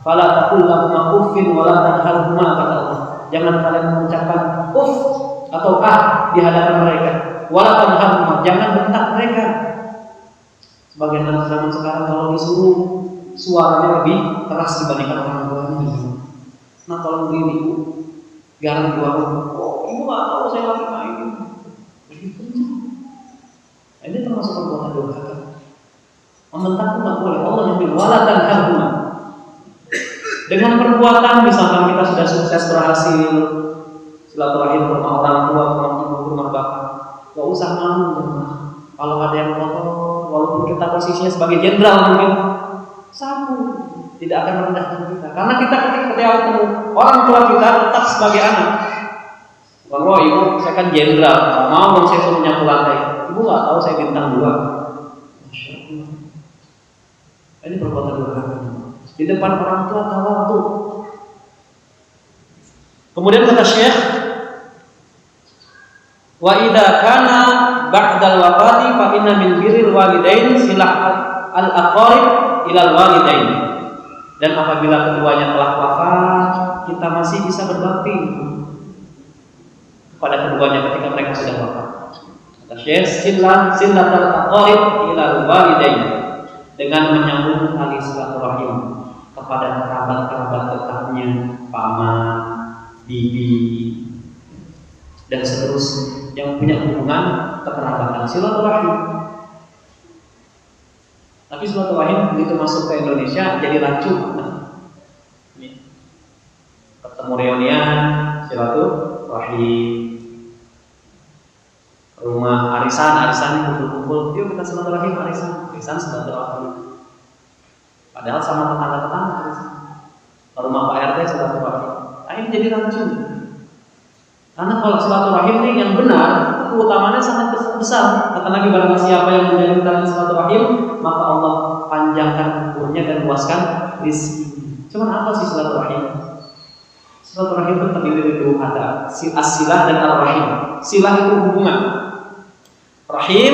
Fala taqul lahuma uffin wa la tanharhuma, kata Allah. Jangan kalian mengucapkan uff atau di hadapan mereka. Wa la tanharhuma, jangan bentak mereka. Sebagian anak zaman sekarang kalau disuruh suaranya lebih keras dibandingkan orang tuanya. Nah, tolong beri ibu garam dua rumah. Oh, ibu nggak tahu saya lagi main. Ini termasuk perbuatan durhaka. Membentak pun nggak boleh. Allah yang bilang wala tanharhuma. Dengan perbuatan, misalkan kita sudah sukses berhasil silaturahim ke rumah orang tua, ke rumah ibu, ke rumah bapak, nggak usah malu. Kalau ada yang kotor, walaupun kita posisinya sebagai jenderal mungkin, sapu, tidak akan merendahkan kita. Karena kita ketika ketemu orang tua kita tetap sebagai anak. Bukan, wah ibu, saya kan jenderal, nggak mau dong saya suruh nyapu lantai. Ibu nggak tahu saya bintang 2. Masya Allah. Ini perbuatan durhaka. Di depan orang tua tawadhu. Kemudian kata Syekh, wa idza kana ba'dal wafati fa inna min birril walidain silah al-aqarib ilal walidain. Dan apabila keduanya telah wafat, kita masih bisa berbakti kepada keduanya ketika mereka sudah wafat. Kata Syekh, silatul aqarib ilal walidain, dengan menyambung tali silaturahim kepada kerabat-kerabat dekatnya, paman, bibi, dan seterusnya yang punya hubungan kekerabatan, silaturahim. Tapi silaturahim begitu masuk ke Indonesia jadi rancu. Ketemu reunian, silaturahim. Rumah arisan kumpul-kumpul, yuk kita silaturahim arisan silaturahim. Padahal sama tetangga-tetangga arisan. Rumah Pak RT silaturahim. Ini jadi rancu. Karena kalau silaturahim ini yang benar, keutamaannya sangat besar. Kata Nabi, barang siapa yang menjalin tali silaturahim, maka Allah panjangkan umurnya dan luaskan rezeki. Cuman apa sih silaturahim? Silaturahim itu terdiri dari 2 kata, as-silah dan ar-rahim. Silah itu hubungan. Rahim,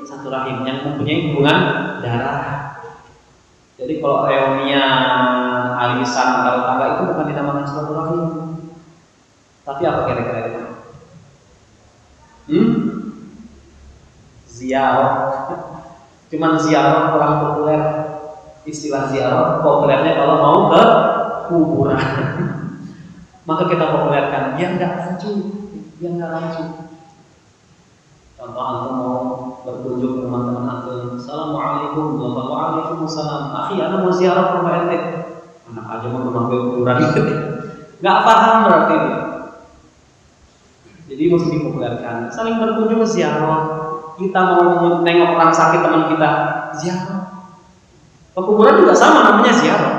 satu rahim yang mempunyai hubungan darah. Jadi kalau reunian arisan antar tetangga itu bukan dinamakan silaturahim. Tapi apa kira-kira itu? Ziarah. Cuman ziarah kurang populer. Istilah ziarah populernya kalau mau ke kuburan. Maka kita populerkan yang nggak rancu. Contoh antum mau berkunjung ke teman-teman antum, assalamualaikum, waalaikumsalam. Akhi, anak mau ziarah ke rumah ente. Anak aja mau rumah kuburan. Nggak paham berarti ini. Jadi mesti dipopulerkan. Saling berkunjung ziarah. Kita mau nengok orang sakit teman kita, ziarah. Ke kuburan juga sama, namanya ziarah.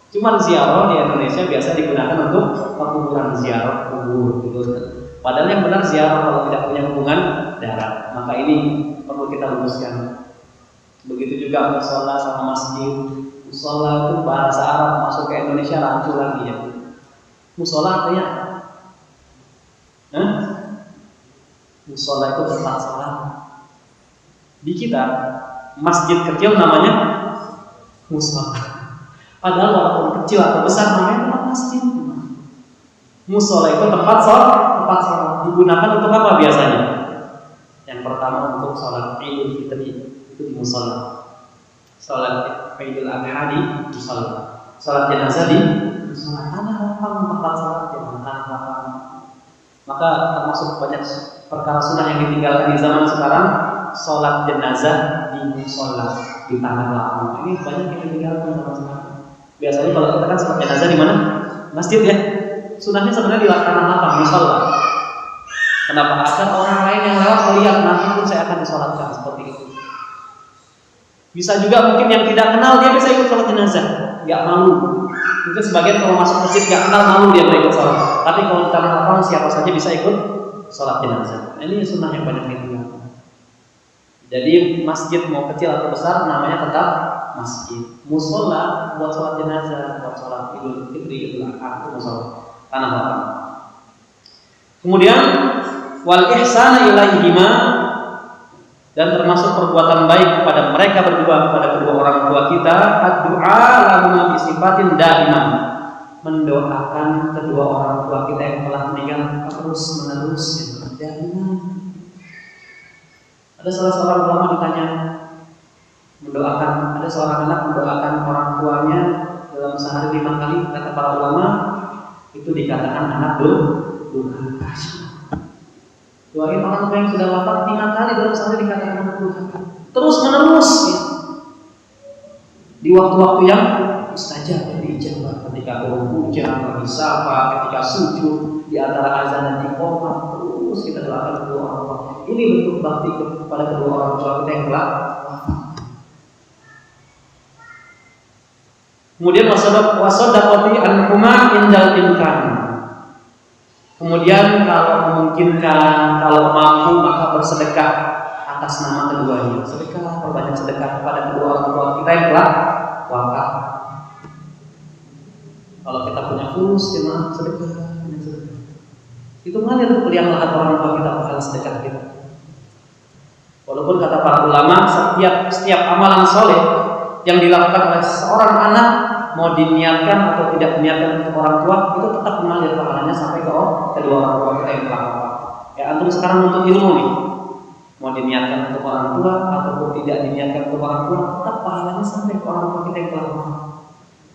Cuman ziarah di Indonesia biasa digunakan untuk kuburan, ziarah kubur gitu. Padahal yang benar ziarah kalau tidak punya hubungan darah. Maka ini perlu kita luruskan. Begitu juga musola sama masjid. Musola itu bahasa Arab, masuk ke Indonesia rancu lagi ya. Musola artinya musola itu tempat sholat. Di kita masjid kecil namanya musola. Padahal walaupun kecil atau besar namanya tempat masjid. Musola itu tempat sholat. Digunakan untuk apa biasanya? Yang pertama untuk sholat Idul Fitri, itu di musola. Sholat Idul Adha di musola. Sholat jenazah di musola. Tanah lapang tempat sholat, tanah lapang. Maka termasuk banyak perkara sunnah yang ditinggalkan di zaman sekarang, sholat jenazah di musola, di tanah lapang. Ini banyak yang ditinggalkan di zaman sekarang. Biasanya kalau kita kan sholat jenazah di mana? Masjid ya. Sunnahnya sebenarnya di tanah lapang, musola. Kenapa? Agar orang lain yang lewat melihat nanti pun saya akan disolatkan seperti itu. Bisa juga mungkin yang tidak kenal dia bisa ikut sholat jenazah, nggak malu. Mungkin sebagian kalau masuk masjid nggak kenal, malu dia mau ikut sholat. Tapi kalau di tanah lapang siapa saja bisa ikut sholat jenazah. Nah, ini sunnah yang banyak ditinggalkan. Jadi masjid mau kecil atau besar namanya tetap masjid. Musola buat sholat jenazah, buat sholat Idul Fitri, Idul Adha itu musola tanah lapang. Kemudian wal ihsana ilaihima, dan termasuk perbuatan baik kepada mereka berdua, kepada kedua orang tua kita, ad-du'a lahum bi sifatin daimah, mendoakan kedua orang tua kita yang telah meninggal terus menerus daimah. Ada salah seorang ulama ditanya mendoakan, ada seorang anak mendoakan orang tuanya dalam sehari 5 kali, kata para ulama itu dikatakan anak durhaka. Doain orang tua yang sudah wafat 5 kali dalam sehari dikatakan anak durhaka. Terus menerus ya. Di waktu-waktu yang mustajab, diijabah, ketika turun hujan, lagi sapa, ketika sujud, di antara azan dan iqamah, terus kita doakan kedua orang tua. Ini bentuk bakti kepada kedua orang tua kita yang telah wafat. Kemudian wasodaqati anhuma indal imkan. Kemudian kalau memungkinkan, kalau mampu maka bersedekah atas nama keduanya. Sedekah, perbanyak sedekah kepada kedua orang tua kita yang telah wafat. Kalau kita punya fulus, cuma sedekah. Itu mengalir untuk yang lahat orang tua kita pahala sedekah kita. Walaupun kata para ulama setiap amalan soleh yang dilakukan oleh seorang anak, mau diniatkan atau tidak diniatkan untuk orang tua, itu tetap mengalir pahalanya sampai ke kedua orang tua kita yang telah wafat. Ya antum sekarang untuk ilmu nih, mau diniatkan untuk orang tua ataupun tidak diniatkan untuk orang tua, tetap pahalanya sampai ke orang tua kita yang telah wafat.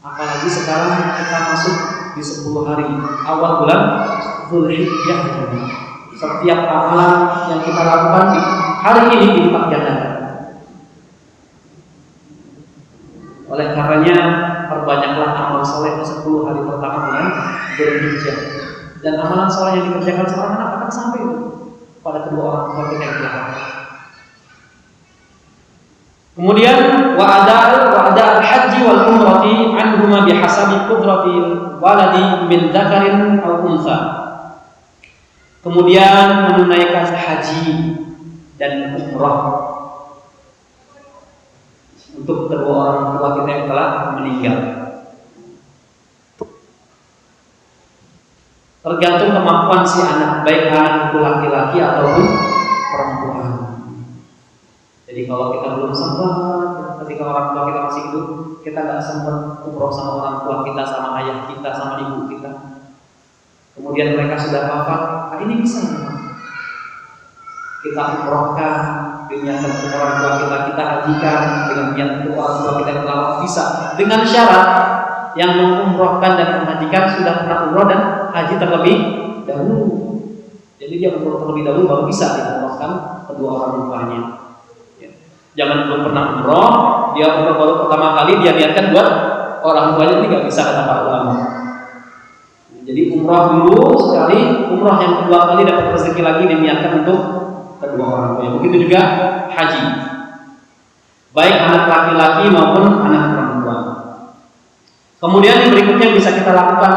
Apalagi sekarang kita masuk di 10 hari awal bulan Dzulhijjah. Setiap amalan yang kita lakukan di hari ini dilipat gandakan. Oleh karenanya perbanyaklah amal soleh 10 hari pertama bulan Dzulhijjah. Dan amalan soleh yang dikerjakan seorang anak akan sampai pada kedua orang tua kita yang telah wafat. Kemudian wa'ada al-haji wal umrati anhuma bihasabi qudrati waladi min dzakarin aw untha. Kemudian menunaikan haji dan umrah untuk kedua orang tua kita yang telah meninggal. Tergantung kemampuan si anak, baik anak itu laki-laki ataupun perempuan. Jadi kalau kita belum sempat, ketika orang tua kita masih hidup, kita nggak sempat umroh sama orang tua kita, sama ayah kita, sama ibu kita. Kemudian mereka sudah wafat, nah ini bisa kita umrohkan, diniatkan untuk orang tua kita hajikan dengan niat untuk orang tua kita yang telah wafat, bisa dengan syarat yang mengumrohkan dan menghajikan sudah pernah umroh dan haji terlebih dahulu. Jadi dia umroh terlebih dahulu baru bisa diumrohkan kedua orang tuanya. Jangan belum pernah umroh, dia umroh baru pertama kali dia niatkan buat orang tuanya, ini nggak bisa kata para ulama. Jadi umroh dulu sekali, umroh yang kedua kali dapat rezeki lagi diniatkan untuk kedua orang tuanya. Begitu juga haji, baik anak laki-laki maupun anak perempuan. Kemudian yang berikutnya yang bisa kita lakukan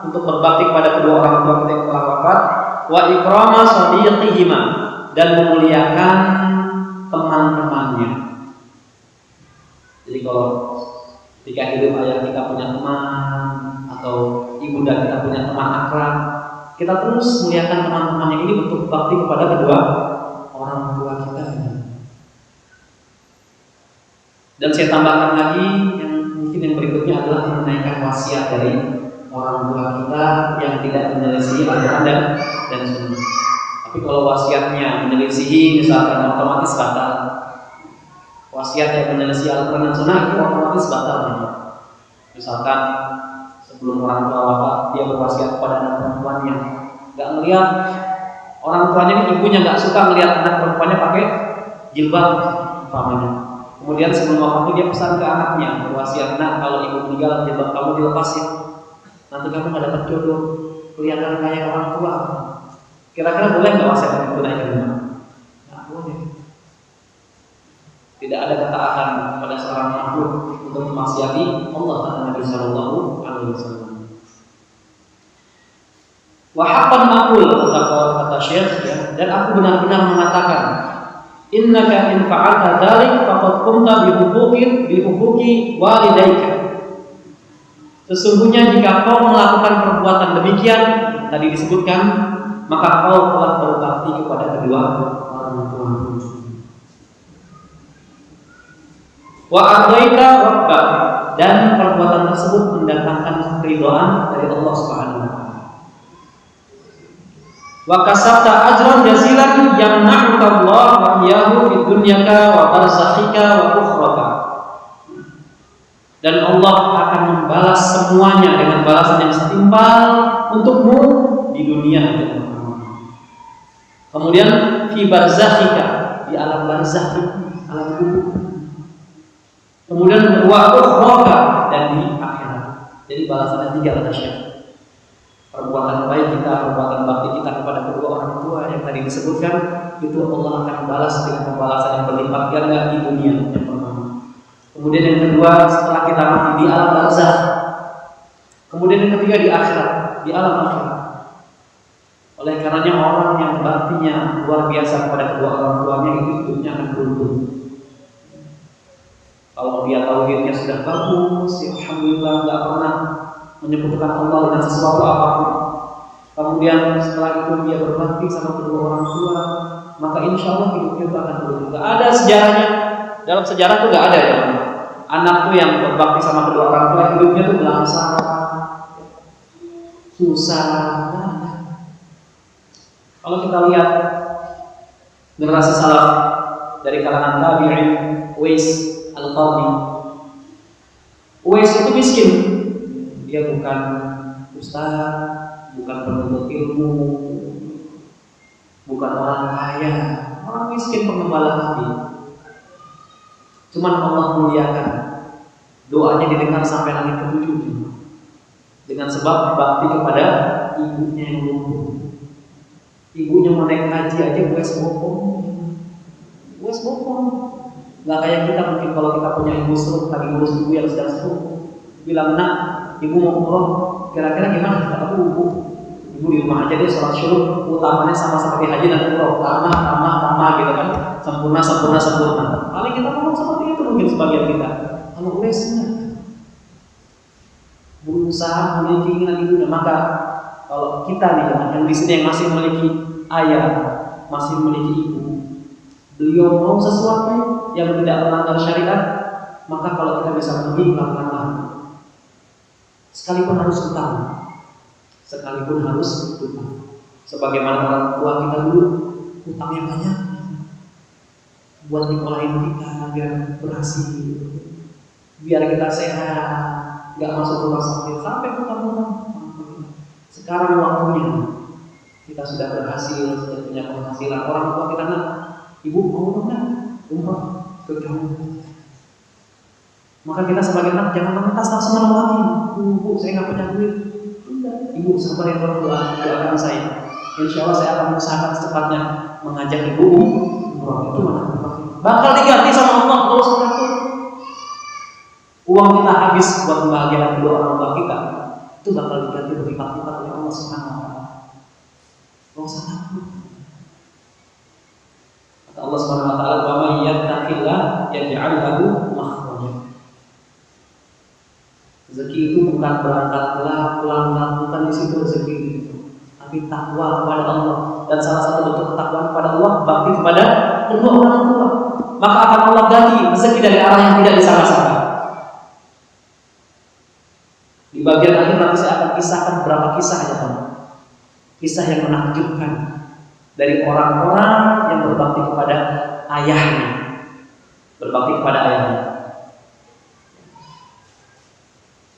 untuk berbakti kepada kedua orang tua kita yang telah wafat, wa ikrama shadiqihima, dan memuliakan teman-temannya. Jadi kalau ketika hidup ayah kita punya teman atau ibunda kita punya teman akrab, kita terus muliakan teman-temannya. Ini bentuk bakti kepada kedua orang tua kita. Dan saya tambahkan lagi yang mungkin yang berikutnya adalah menunaikan wasiat dari orang tua kita yang tidak menyelisihi Al-Quran dan Sunnah. Tapi kalau wasiatnya menyelisihi, misalkan otomatis batal. Wasiat yang menyelisihi Al-Quran dan Sunnah itu otomatis batal. Misalkan sebelum orang tua wafat dia berwasiat kepada anak perempuannya, nggak melihat orang tuanya ini, ibunya nggak suka melihat anak perempuannya pakai jilbab umpamanya. Kemudian sebelum wafatnya dia pesan ke anaknya, berwasiat, nak kalau ibu meninggal jilbab kamu dilepasin, nanti kamu nggak dapat jodoh, kelihatan kayak orang tua. Kira-kira boleh nggak wasiat itu naik ke rumah? Nggak boleh. Tidak tidak ada ketaatan pada seorang makhluk untuk memaksiati Allah, kata Nabi Sallallahu Alaihi Wasallam. Wa haqqan aqul, kata Syekh, ya, dan aku benar-benar mengatakan, innaka in fa'alta dzalik faqad qumta bi huquqi walidayka. Sesungguhnya jika kau melakukan perbuatan demikian tadi disebutkan, maka kau telah berbakti kepada kedua orang tua. Wa ardhaita rabbak, dan perbuatan tersebut mendatangkan keridhaan dari Allah Subhanahu wa taala. Wa kasabta ajran jazilan yamna'uka Allah wa iyyahu fid dunyaka wa barzakhika wa ukhraka. Dan Allah akan membalas semuanya dengan balasan yang setimpal untukmu di dunia dan di akhirat. Kemudian fi barzakhika, di alam barzakh, alam kubur. Kemudian wa ukhraka, dan di akhirat. Jadi balasannya 3 kata Syekh. Perbuatan baik kita, perbuatan bakti kita kepada kedua orang tua yang tadi disebutkan, itu Allah akan balas dengan pembalasan yang berlipat ganda di dunia yang pertama. Kemudian yang kedua, setelah kita mati di alam barzakh. Kemudian yang ketiga di akhirat, di alam akhirat. Oleh karenanya orang yang baktinya luar biasa kepada kedua orang tuanya itu hidupnya akan beruntung. Kalau dia tauhidnya sudah bagus, ya alhamdulillah, nggak pernah menyebutkan Allah dengan sesuatu apapun. Kemudian setelah itu dia berbakti sama kedua orang tua, maka insya Allah hidupnya itu akan beruntung. Gak ada sejarahnya, dalam sejarah itu gak ada ya. Anak tuh yang berbakti sama kedua orang tua hidupnya tuh belangsang, susah. Kalau kita lihat generasi salaf dari kalangan tabi'in, Uwais Al-Qarni, Uwais itu miskin. Dia bukan ustaz, bukan penuntut ilmu, bukan orang kaya, orang miskin pengembala hati. Cuman Allah muliakan, doanya didengar sampai langit ketujuh dengan sebab bakti kepada ibunya yang lumpuh. Ibunya mau naik haji aja Uwais bokong. Nggak kayak kita mungkin kalau kita punya ibu stroke, lagi ngurus ibu yang sedang stroke, bilang, nak, ibu mau umroh, kira-kira gimana? Kata ibu di rumah aja deh, sholat syuruk, utamanya sama seperti haji dan umroh, tamah gitu kan, sempurna. Paling kita ngomong seperti itu mungkin sebagian kita. Kalau Uwais berusaha memiliki keinginan ibunya, maka kalau kita nih yang di sini yang masih memiliki ayah, masih memiliki ibu, beliau mau sesuatu yang tidak melanggar syariat, maka kalau kita bisa pergi lakukanlah. Sekalipun harus utang, sebagaimana orang tua kita dulu utangnya banyak buat nyekolahin kita biar berhasil, biar kita sehat, nggak masuk rumah sakit sampai utang. Sekarang waktunya kita sudah berhasil, sudah punya penghasilan, orang tua kita nak, ibu mau dong umroh ke kamu. Maka kita sebagai anak jangan mengetas langsung menolaki. Bu, saya nggak punya duit. Ibu sabar ya, doakan saya. Insya Allah saya akan mengusahakan secepatnya mengajak ibu umroh. Itu mana? Bakal diganti sama Allah kalau seperti itu. Uang kita habis buat membahagiakan kedua orang tua kita, itu bakal diganti berlipat-lipat oleh Allah Subhanahu wa taala. Allah sangat. Kata Allah Subhanahu wa taala, "Wa may yattaqillah yaj'al lahu makhraja." Rezeki itu bukan berangkat pelan-pelan, bukan di situ rezeki itu, tapi takwa kepada Allah. Dan salah satu bentuk ketakwaan kepada Allah bakti kepada kedua orang tua. Maka akan Allah ganti rezeki dari arah yang tidak disangka-sangka. Di bagian akhir nanti saya akan kisahkan beberapa kisah ya teman. Kisah yang menakjubkan dari orang-orang yang berbakti kepada ayahnya. Berbakti kepada ayahnya.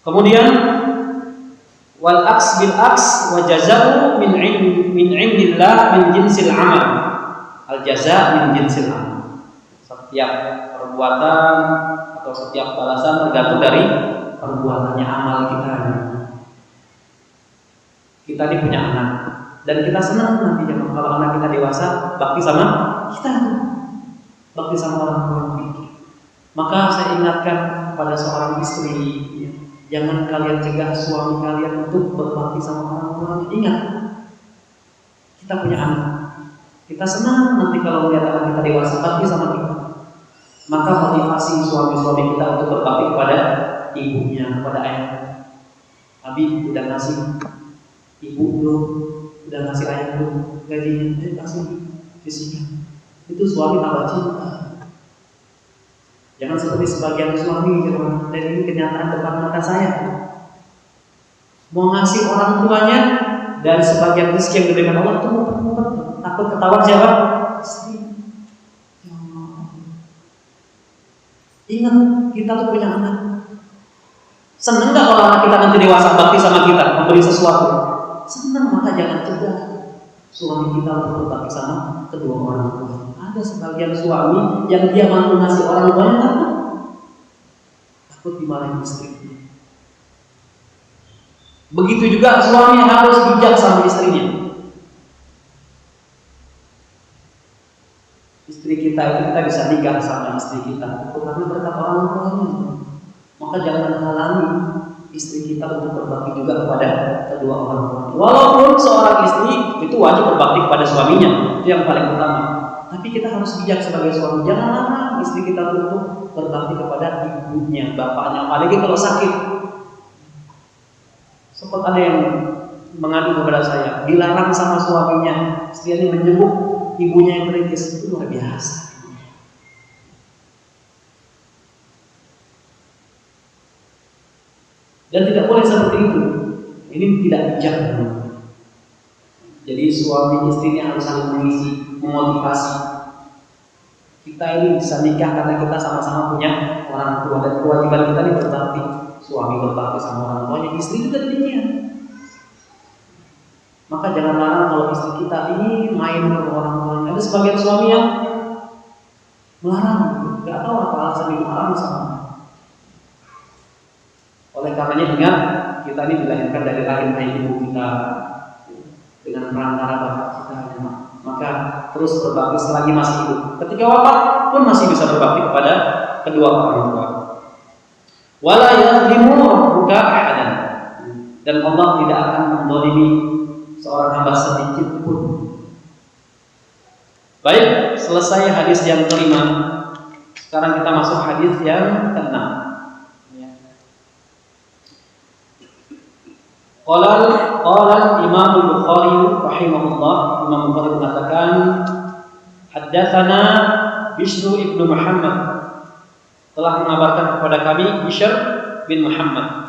Kemudian wal aks bil aks wa jazaa'u min indillah min jinsil amal. Al jaza' min jinsil amal. Setiap perbuatan atau setiap balasan tergantung dari perbuatannya, amal kita. Kita ini punya anak dan kita senang nantinya kalau anak kita dewasa bakti sama kita, bakti sama orang tua kita. Maka saya ingatkan kepada seorang istri, jangan kalian cegah suami kalian untuk berbakti sama orang tuanya. Ingat, kita punya anak. Kita senang nanti kalau melihat anak kita dewasa bakti sama kita. Maka motivasi suami-suami kita untuk berbakti kepada ibunya, kepada ayahnya. Abi udah ngasih ibu belum, udah ngasih ayah belum gajinya, kasih sisihkan. Itu suami tambah cinta. Jangan seperti sebagian suami, dan ini kenyataan depan mata saya. Mau ngasih orang tuanya dan sebagian rezeki yang diberikan Allah itu muter-muter, takut ketahuan siapa? Istri. Ya Allah. Ingat, kita tuh punya anak. Seneng nggak kalau anak kita nanti dewasa bakti sama kita, memberi sesuatu? Seneng, maka jangan cegah suami kita untuk berbakti sama kedua orang tua. Ada sebagian suami yang dia mampu ngasih orang tuanya takut dimarahin istrinya. Begitu juga suami harus bijak sama istrinya. Istri kita itu kita bisa nikah sama istri kita karena berkat orang tuanya. Maka jangan halangi istri kita untuk berbakti juga kepada kedua orang tua. Walaupun seorang istri itu wajib berbakti kepada suaminya, itu yang paling utama. Tapi kita harus bijak sebagai suami. Jangan larang istri kita untuk berbakti kepada ibunya, bapaknya, apalagi kalau sakit. Sempat ada yang mengadu kepada saya, dilarang sama suaminya, istrinya menjenguk ibunya yang kritis, itu luar biasa. Dan tidak boleh seperti itu. Ini tidak bijak. Jadi suami istrinya harus saling mengisi, memotivasi. Kita ini bisa nikah karena kita sama-sama punya orang tua, dan kewajiban kita ini berbakti. Suami berbakti sama orang tuanya, istri juga demikian. Maka jangan larang kalau istri kita ini main ke orang tuanya. Ada sebagian suami yang melarang, nggak tahu apa alasan yang melarang sama. Oleh karenanya ingat, kita ini dilahirkan dari rahim ibu kita dengan perantara bapak kita. Maka terus berbakti selagi masih hidup. Ketika wafat pun masih bisa berbakti kepada kedua orang tua. Wala yadhlimu rabbuka ahadan. Dan Allah tidak akan menzalimi seorang hamba sedikit pun. Baik, selesai hadis yang kelima. Sekarang kita masuk hadis yang keenam. Qala Imam Bukhari rahimahullah, Imam Bukhari mengatakan haddatsana Bishr ibnu Muhammad, telah mengabarkan kepada kami Bishr bin Muhammad.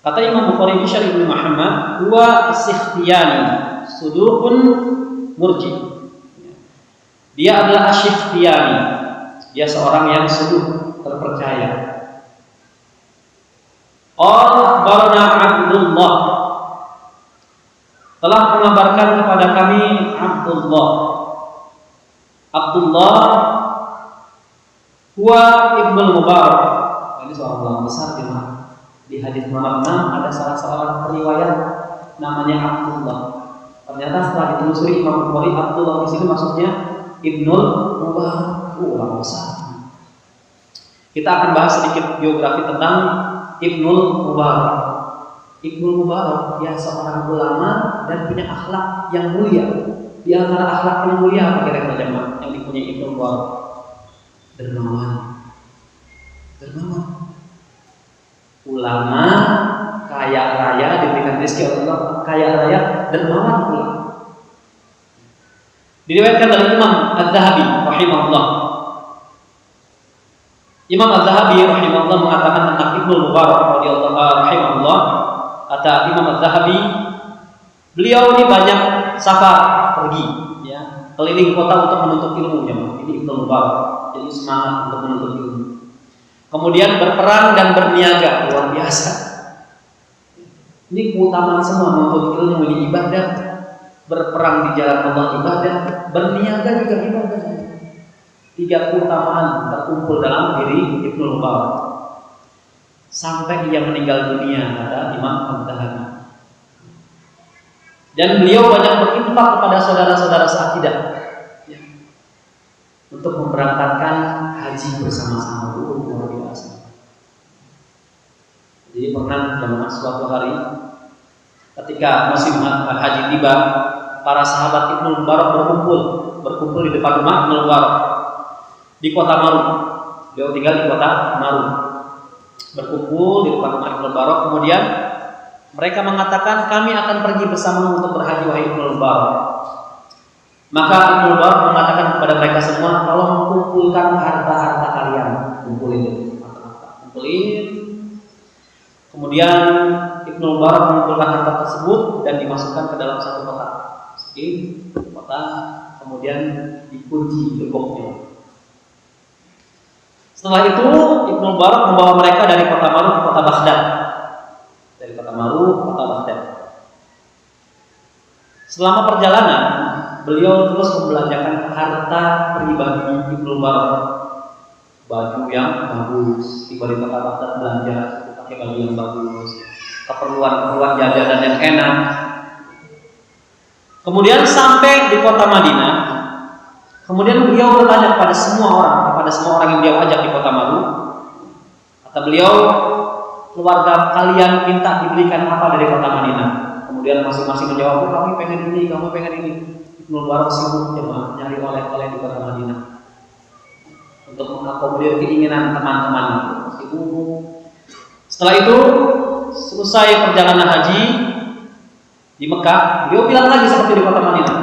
Kata Imam Bukhari, Bishr ibnu Muhammad huwa as-Sikhtiyani suduqun murji. Dia adalah as-Sikhtiyani, dia seorang yang suduq, terpercaya. Akhbarana Abdullah, telah mengabarkan kepada kami Abdullah huwa Ibnu Mubarak. Ini seorang ulama besar di hadis nomor 6 ada salah seorang periwayat namanya Abdullah. Ternyata setelah ditelusuri Imam Bukhari, Abdullah di sini maksudnya Ibnu Mubarak, ulama besar. Kita akan bahas sedikit biografi tentang Ibnu Mubarak. Ibnu Mubarak dia seorang ulama dan punya akhlak yang mulia. Di antara akhlak yang mulia apa kira-kira jemaah yang dipunyai Ibnu Mubarak? Dermawan. Ulama kaya raya, diberikan rezeki Allah, kaya raya, dermawan pula. Diriwayatkan dari Imam Az-Zahabi rahimahullah. Imam Az-Zahabi rahimahullah mengatakan tentang Ibnu Mubarak radhiyallahu rahimahullah, kata Imam Az-Zahabi, beliau ini banyak safar, pergi ya, keliling kota untuk menuntut ilmu ya. Ini Ibnu Mubarak, jadi semangat untuk menuntut ilmu. Kemudian berperang dan berniaga, luar biasa. Ini keutamaan semua, menuntut ilmu ini ibadah, berperang di jalan Allah ibadah, berniaga juga ibadah. 3 keutamaan terkumpul dalam diri Ibnu Mubarak sampai ia meninggal dunia, kata Imam Az-Zahabi. Dan beliau banyak berinfak kepada saudara-saudara seakidah. untuk memberangkatkan haji bersama-sama. Luar biasa. Jadi pernah jemaah suatu hari ketika musim haji tiba, para sahabat Ibnu Mubarak berkumpul di depan rumah Ibnu Mubarak di kota Maru. Beliau tinggal di kota Maru. Berkumpul di depan rumah Ibnu Mubarak, kemudian mereka mengatakan, kami akan pergi bersama untuk berhaji wahai Ibnu Mubarak. Maka Ibnu Mubarak mengatakan kepada mereka semua, tolong kumpulkan harta-harta kalian, kumpulin. Kemudian Ibnu Mubarak mengumpulkan harta tersebut dan dimasukkan ke dalam satu kotak. Kemudian dikunci gemboknya. Setelah itu Ibnu Mubarak membawa mereka dari kota Maru ke kota Baghdad. Dari kota Maru ke kota Baghdad. Selama perjalanan, beliau terus membelanjakan harta pribadi Ibnu Mubarak. Baju yang bagus, tiba di kota Baghdad belanja pakai baju yang bagus, keperluan jajanan yang enak. Kemudian sampai di kota Madinah. Kemudian beliau bertanya kepada semua orang yang dia ajak di kota Maru. Kata beliau, keluarga kalian minta diberikan apa dari kota Madinah? Kemudian masing-masing menjawab, kami pengen ini, kamu pengen ini. Ibnu Mubarak sibuk jemaah nyari oleh-oleh di kota Madinah untuk mengakomodir keinginan teman-teman. Setelah itu selesai perjalanan haji di Mekah, beliau bilang lagi seperti di kota Madinah,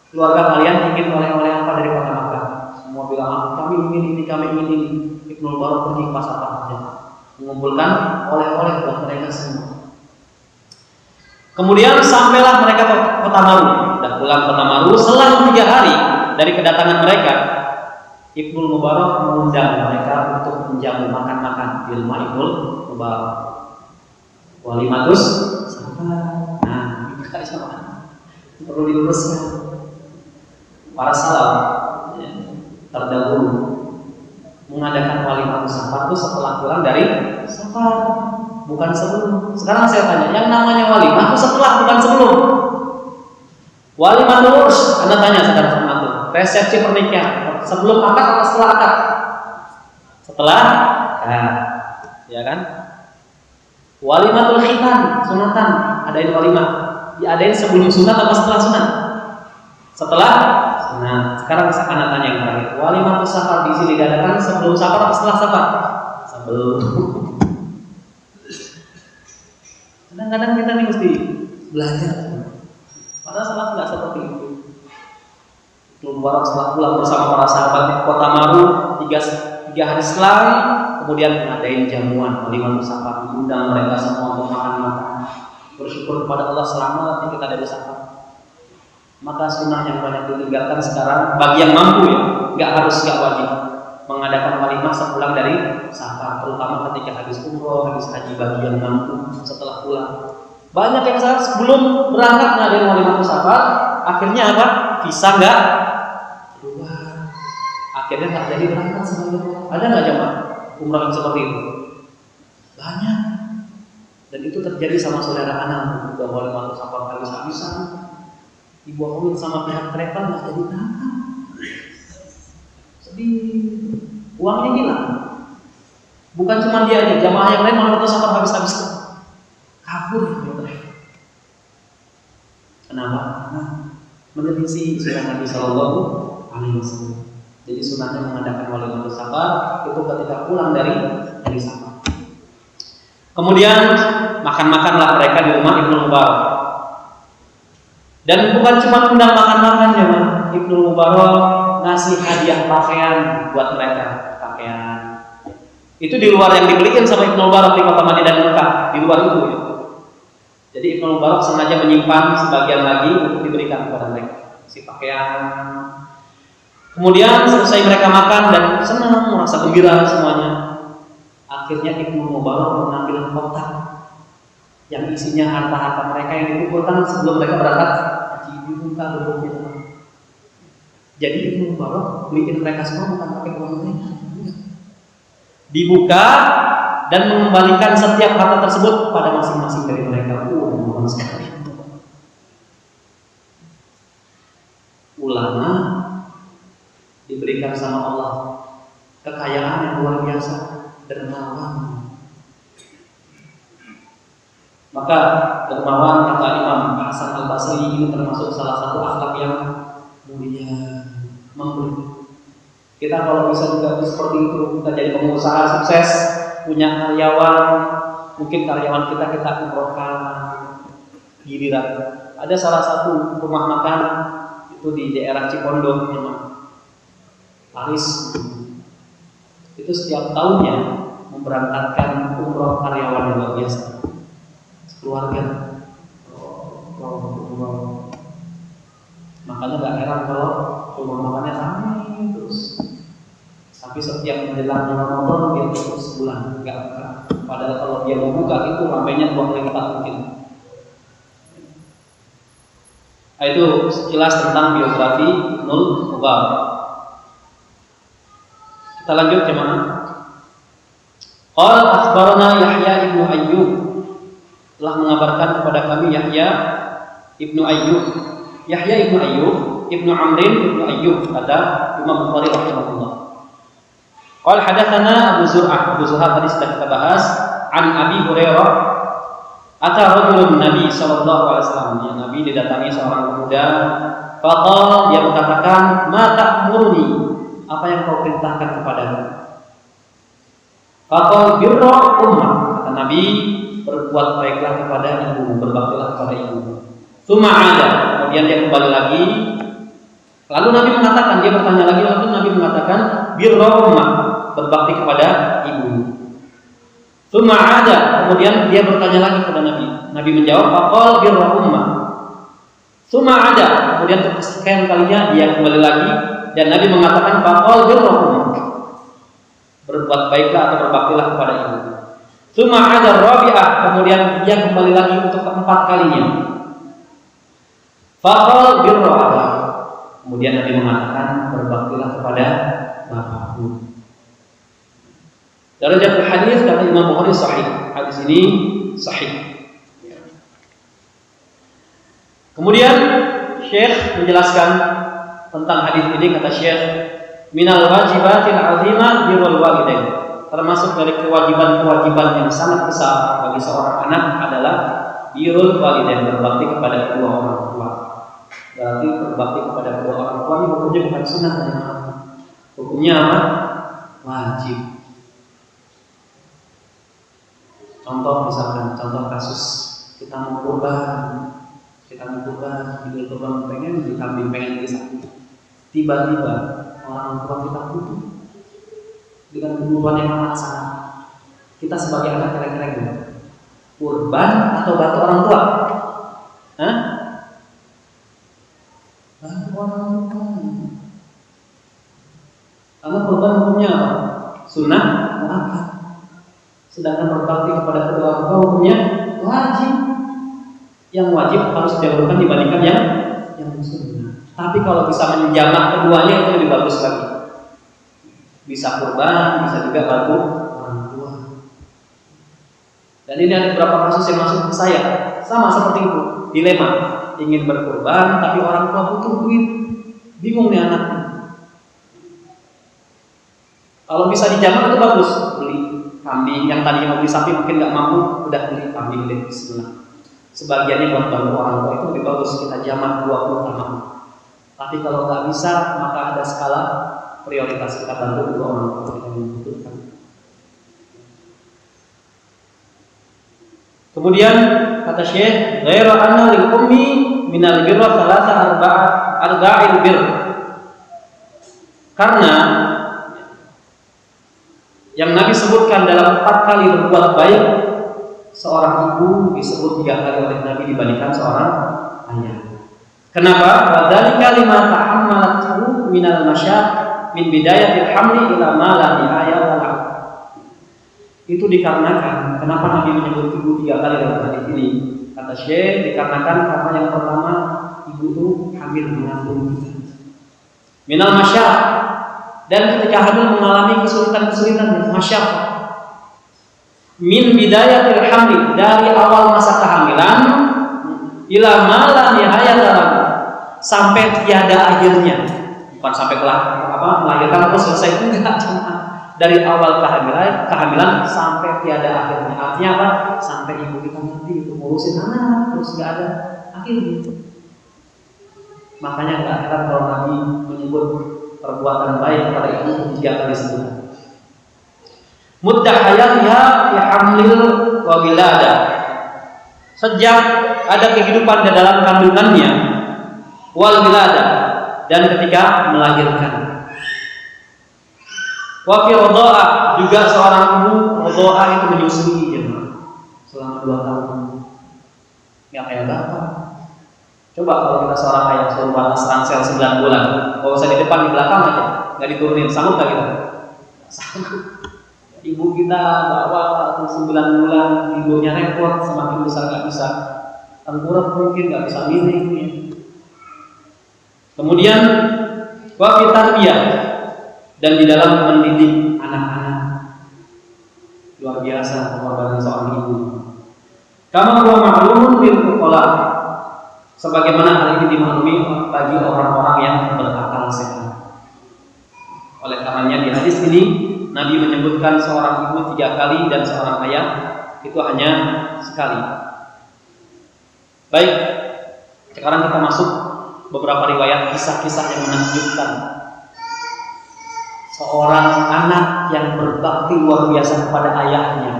keluarga kalian ingin oleh-oleh apa dari kota Mekah? Semua bilang, kami ingin ini, kami ingin ini. Ibnu Mubarak pergi ke pasar saja, mengumpulkan oleh-oleh buat mereka semua. Kemudian sampailah mereka ke kota Maru. Dan pulang kota Maru, selang 3 hari dari kedatangan mereka, Ibnu Mubarak mengundang mereka untuk menjamu makan-makan di rumah Ibnu Mubarak. Walimatus safar. Nah, ini perlu diluruskan. Para salaf terdahulu mengadakan walimatus safar itu setelah pulang dari safar, bukan sebelum. Sekarang saya tanya, yang namanya walimah itu setelah, bukan sebelum. Walimatus, Anda tanya sekarang sama itu, resepsi pernikahan sebelum akad atau setelah akad? Setelah, ya kan? Walimatul khitan, sunatan, adain walimah, diadain sebelum sunat atau setelah sunat? Setelah sunat. Sekarang Anda tanya yang terakhir, walimatul safar di sini diadakan sebelum safar atau setelah safar? Sebelum. Kadang-kadang kita nih mesti belajar. Padahal salah nggak seperti itu. Ibnu Mubarak setelah pulang bersama para sahabat di kota Maru 3 hari setelah, kemudian mengadain jamuan walimatus safar, diundang mereka semua untuk makan-makan, bersyukur kepada Allah selamatnya kita dari safar. Maka sunnah yang banyak ditinggalkan sekarang bagi yang mampu ya, nggak wajib mengadakan walimah sepulang dari safar, terutama ketika habis umroh, habis haji, bagi yang mampu setelah pulang. Banyak yang saat sebelum berangkat ngadain walimah safar, akhirnya apa? Visa nggak keluar, akhirnya nggak jadi berangkat semuanya. Ada nggak jemaah umrah yang seperti itu? Banyak. Dan itu terjadi sama saudara anak, udah walimah safar habis-habisan, dibohongin sama pihak travel, nggak jadi berangkat. Sedih, uangnya hilang. Bukan cuma dia aja, jamaah yang lain malah safar habis-habisan, kabur ya. Kenapa? Karena menyelisih sunnah Nabi Sallallahu Alaihi Wasallam. Jadi sunnahnya mengadakan walimatus safar itu ketika pulang dari safar. Kemudian makan-makanlah mereka di rumah Ibnu Mubarak. Dan bukan cuma undang makan-makan ya, Ibnu Mubarak ngasih hadiah pakaian buat mereka, pakaian. Itu di luar yang dibelikan sama Ibnu Mubarak di kota Madinah dan Mekah, di luar itu ya. Jadi Ibnu Mubarak sengaja menyimpan sebagian lagi untuk diberikan kepada mereka, si pakaian. Kemudian selesai mereka makan dan senang, merasa gembira semuanya. Akhirnya Ibnu Mubarak mengambil kotak yang isinya harta-harta mereka yang dikumpulkan sebelum mereka berangkat haji, dibuka bentuknya. Jadi Ibnu Mubarak beliin mereka semua bukan pakai uang mereka, dibuka dan mengembalikan setiap harta tersebut pada masing-masing dari mereka. Mohon sekali. Ulama diberikan sama Allah, kekayaan yang luar biasa, dermawan. Maka dermawan kata Imam Hasan Al-Basri ini termasuk salah satu akhlak yang mulia, memberi. Kita kalau bisa juga seperti itu, kita jadi pengusaha sukses, punya karyawan, mungkin karyawan kita umrohkan giliran. Ada salah satu rumah makan itu di daerah Cipondo, Paris. Itu setiap tahunnya memberangkatkan umroh karyawan yang luar biasa, keluarga. Makanya gak heran kalau rumah makannya ramai terus. Tapi setiap menjelang Ramadan dia terus sebulan nggak buka. Padahal kalau dia mau buka itu ramainya 2 kali lipat mungkin. Nah, itu sekilas tentang biografi Ibnul Mubarak. Kita lanjut jemaah. Qala akhbarana Yahya ibnu Ayyub, telah mengabarkan kepada kami Yahya ibnu Ayyub. Yahya ibnu Ayyub, ibnu Amrin ibnu Ayyub, kata Imam Bukhari rahimahullah. Qala hadatsana Abu Zur'ah. Abu Zur'ah tadi sudah kita bahas. An Abi Hurairah, ata rajulun Nabi sallallahu alaihi wasallam. Ya, Nabi didatangi seorang pemuda. Faqala, dia mengatakan, "Ma ta'muruni?" Apa yang kau perintahkan kepadaku? Faqala birra ummah. Kata Nabi, berbuat baiklah kepada ibumu, berbaktilah kepada ibumu. Tsumma 'ada. Kemudian dia kembali lagi. Lalu Nabi mengatakan, dia bertanya lagi, lalu Nabi mengatakan, birra ummah, berbakti kepada ibumu. Tsumma 'ada. Kemudian dia bertanya lagi kepada Nabi. Nabi menjawab, faqala birra ummah. Tsumma 'ada. Kemudian untuk kesekian kalinya dia kembali lagi dan Nabi mengatakan, faqala birra ummah, berbuat baiklah atau berbaktilah kepada ibu. Tsumma 'ada rabi'ah. Kemudian dia kembali lagi untuk keempat kalinya. Faqala birra abah. Kemudian Nabi mengatakan, berbaktilah kepada bapakmu. Darajat hadis kata Imam Bukhari sahih. Hadis ini sahih. Kemudian Syekh menjelaskan tentang hadis ini, kata Syekh, minal wajibatil azimah birrul walidain. Termasuk dari kewajiban-kewajiban yang sangat besar bagi seorang anak adalah birrul walidain, berbakti kepada kedua orang tua. Berarti berbakti kepada kedua orang tua ini hukumnya bukan sunnah, hukumnya apa? Wajib. Contoh misalkan, contoh kasus kita mau kurban, beli kurban pengen beli kambing, pengen beli sapi. Tiba-tiba orang tua kita butuh dengan kebutuhan yang amat sangat. Kita sebagai anak kira-kira kurban atau bantu orang tua? Hah? Bantu orang tua. Karena kurban hukumnya apa? Sunnah muakkad. Sedangkan berbakti kepada kedua orang tua hukumnya wajib. Yang wajib harus didahulukan dibandingkan yang sunnah. Tapi kalau bisa menjamak keduanya itu lebih bagus lagi. Bisa kurban, bisa juga bantu orang tua. Dan ini ada beberapa kasus yang masuk ke saya, sama seperti itu, dilema, ingin berkurban tapi orang tua butuh duit, bingung nih anaknya. Kalau bisa dijamak itu bagus, beli kambing, yang tadi mau beli sapi mungkin nggak mampu, udah beli kambing deh, bismillah. Sebagiannya buat bantu orang tua itu lebih bagus, kita jamak 20 utama. Tapi kalau nggak bisa, maka ada skala prioritas, kita bantu kedua orang tua yang membutuhkan. Kemudian kata Syekh, ghairu anna lil ummi minal birra thalatha arba'il birr. Karena yang Nabi sebutkan dalam 4 kali berbuat baik, seorang ibu disebut 3 kali oleh Nabi dibandingkan seorang ayah. Kenapa? Wadzalika lima tahammalatu minal masyaq min bidayatil hamli ila ma la nihayata lahu. Itu dikarenakan kenapa Nabi menyebut ibu 3 kali dalam hadis ini? Kata Syekh, dikarenakan karena yang pertama ibu itu hamil mengandung kita. Minal masyaq, dan ketika hamil mengalami kesulitan-kesulitan masyarakat. Min bidayatil hamli, dari awal masa kehamilan ila ma la nihayata lahu, sampai tiada akhirnya. bukan sampai melahirkan atau selesai, enggak, cuma dari awal kehamilan sampai tiada akhirnya. Artinya apa? Sampai ibu kita mati itu ngurusin anak terus nggak ada akhirnya. Makanya nggak heran kalau Nabi menyebut perbuatan baik kepada ibu 3 kali sebutan. Muddah hayatnya fi hamlil wa wiladah. Sejak ada kehidupan di dalam kandungannya, wal wiladah, dan ketika melahirkan. Wa fi radha'ah, juga seorang ibu radha'ah itu menyusui selama 2 tahun. Enggak kayak bapak. Coba kalau kita seorang ayah suruh panas ransel 9 bulan, kalau usah di depan di belakang aja, enggak diturunin, sanggup enggak kita? Sanggup. Ibu kita bawa 9 bulan, tidurnya repot, semakin besar enggak bisa tengkurap, mungkin enggak bisa miring ya. Kemudian wa fi tarbiyah, dan di dalam mendidik anak-anak. Luar biasa pengorbanan seorang ibu. Kama huwa ma'lumun bil fuqaha, sebagaimana hal ini dimaklumi bagi orang-orang yang berakal sehat. Oleh karenanya di hadis ini Nabi menyebutkan seorang ibu 3 kali dan seorang ayah itu hanya sekali. Baik, sekarang kita masuk beberapa riwayat kisah-kisah yang menakjubkan. Seorang anak yang berbakti luar biasa kepada ayahnya.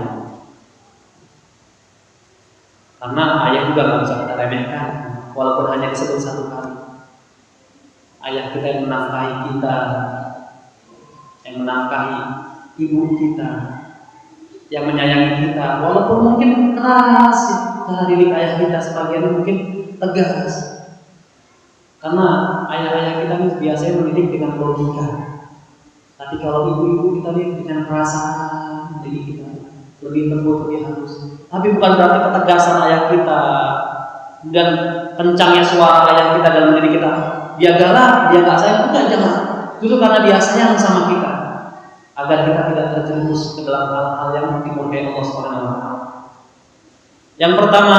Karena ayah juga nggak bisa kita remehkan, walaupun hanya disebut 1 kali. Ayah kita yang menafkahi kita, yang menafkahi ibu kita, yang menyayangi kita, walaupun mungkin keras cara didik ayah kita, sebagian mungkin tegas. Karena ayah-ayah kita ini biasanya mendidik dengan logika. Tapi kalau ibu-ibu kita lihat dengan perasaan, jadi kita lebih lembut, lebih halus. Tapi bukan berarti ketegasan ayah kita dan kencangnya suara ayah kita dalam diri kita, dia galak, dia nggak sayang, bukan, jangan. Justru karena dia sayang sama kita, agar kita tidak terjerumus ke dalam hal-hal yang dimurkai Allah Subhanahu wa Ta'ala. Yang pertama,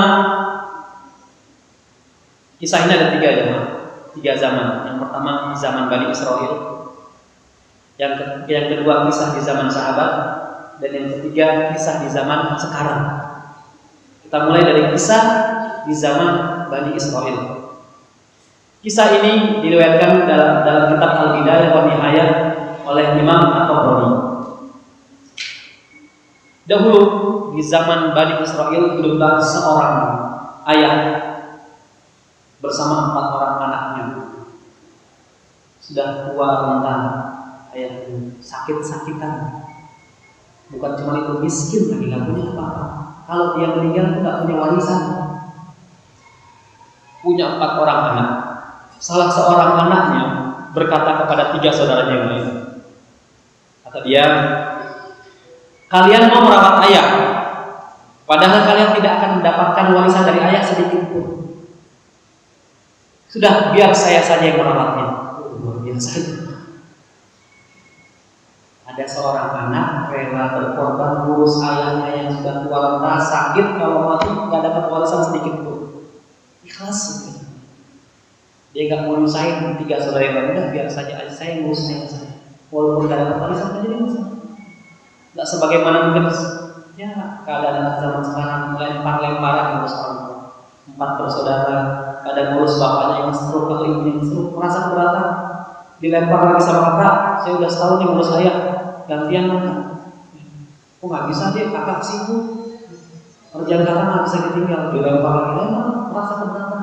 kisah ini ada 3 zaman. Yang pertama zaman Bani Israel. Yang kedua kisah di zaman sahabat, dan yang ketiga kisah di zaman sekarang. Kita mulai dari kisah di zaman Bani Israel. Kisah ini diriwayatkan dalam kitab Al-Bidayah wa Nihayah oleh Imam At-Tabrani. Dahulu di zaman Bani Israel hiduplah seorang ayah bersama 4 orang anaknya. Sudah tua renta, ayah sakit-sakitan. Bukan cuma itu, miskin lagi, nggak punya apa-apa. Kalau dia meninggal itu nggak punya warisan. Punya 4 orang anak. Salah seorang anaknya berkata kepada 3 saudaranya yang lain. Kata dia, kalian mau merawat ayah, padahal kalian tidak akan mendapatkan warisan dari ayah sedikit pun. Sudah, biar saya saja yang merawatnya. Luar biasa. Ada seorang anak rela berkorban ngurus ayahnya yang sudah tua renta, sakit, kalau mati nggak dapat warisan sedikit pun. Ikhlas. Dia nggak mau nyusahin 3 saudara yang lain, udah biar saja saya ngurus ayah saya. Walaupun nggak dapat warisan aja dia masalah. Nggak sebagaimana mungkin ya keadaan zaman sekarang, lempar-lemparan ngurus orang tua. 4 bersaudara, kadang ngurus bapaknya yang stroke atau ibunya yang stroke, merasa keberatan. Dilempar lagi sama kakak, saya udah setahun yang ngurus ayah, gantian kakak. Kok nggak bisa dia, kakak sibuk, kerjaan kakak nggak bisa ditinggal, dilempar lagi, merasa keberatan.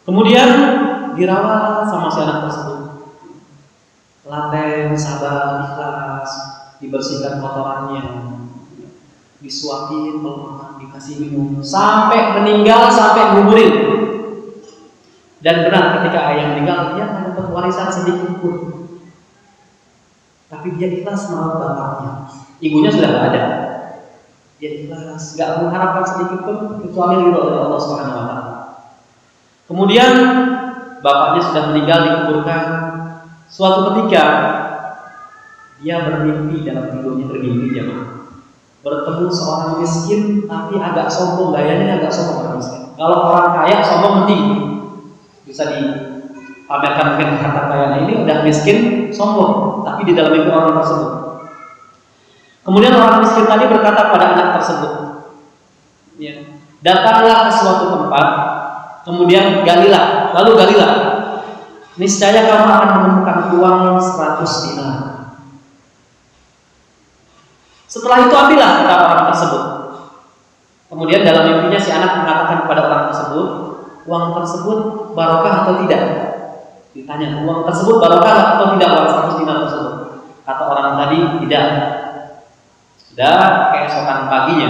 Kemudian dirawat sama si anak tersebut, laten, sabar, ikhlas, dibersihkan kotorannya, disuapin, makan, dikasih minum, sampai meninggal, sampai nguburin. Dan benar ketika ayah meninggal, dia tidak dapat warisan sedikit pun. Tapi dia ikhlas merawat bapaknya. Ibunya sudah tidak ada. Dia ikhlas, tidak mengharapkan sedikit pun kecuali ridho dari Allah Subhanahu wa Ta'ala. Kemudian bapaknya sudah meninggal, dikuburkan. Suatu ketika dia bermimpi, dalam tidurnya bermimpi bertemu seorang miskin, tapi agak sombong, gayanya agak sombong orang miskin. Kalau orang kaya sombong mending. bisa dipamerkan mungkin harta kekayaannya, ini udah miskin, sombong, tapi di dalam mimpi orang tersebut. Kemudian orang miskin tadi berkata pada anak tersebut, ya, datanglah ke suatu tempat, kemudian galilah, niscaya kamu akan menemukan uang 100 dinar. Setelah itu ambillah, kata orang tersebut. Kemudian dalam mimpinya si anak mengatakan kepada orang tersebut, uang tersebut barokah atau tidak? Ditanya, uang tersebut barokah atau tidak, uang 100 dinar tersebut? Kata orang tadi, tidak. Dan keesokan paginya,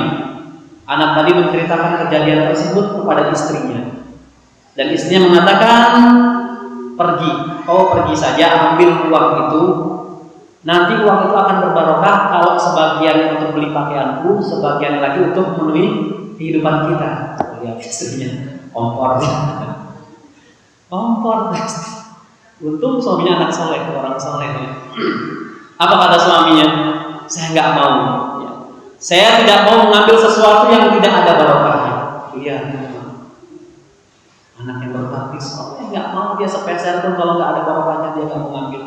anak tadi menceritakan kejadian tersebut kepada istrinya. Dan istrinya mengatakan, kau pergi saja ambil uang itu. Nanti uang itu akan berbarokah kalau sebagian untuk beli pakaianku, sebagian lagi untuk memenuhi kehidupan kita. Lihat istrinya, kompor. Untung suaminya anak soleh, orang soleh. Apa kata suaminya? Saya nggak mau. Ya. Saya tidak mau mengambil sesuatu yang tidak ada barokahnya. Lihat, anak yang berbakti, suaminya nggak mau, dia sepeser pun kalau nggak ada barokahnya dia nggak mau ngambil.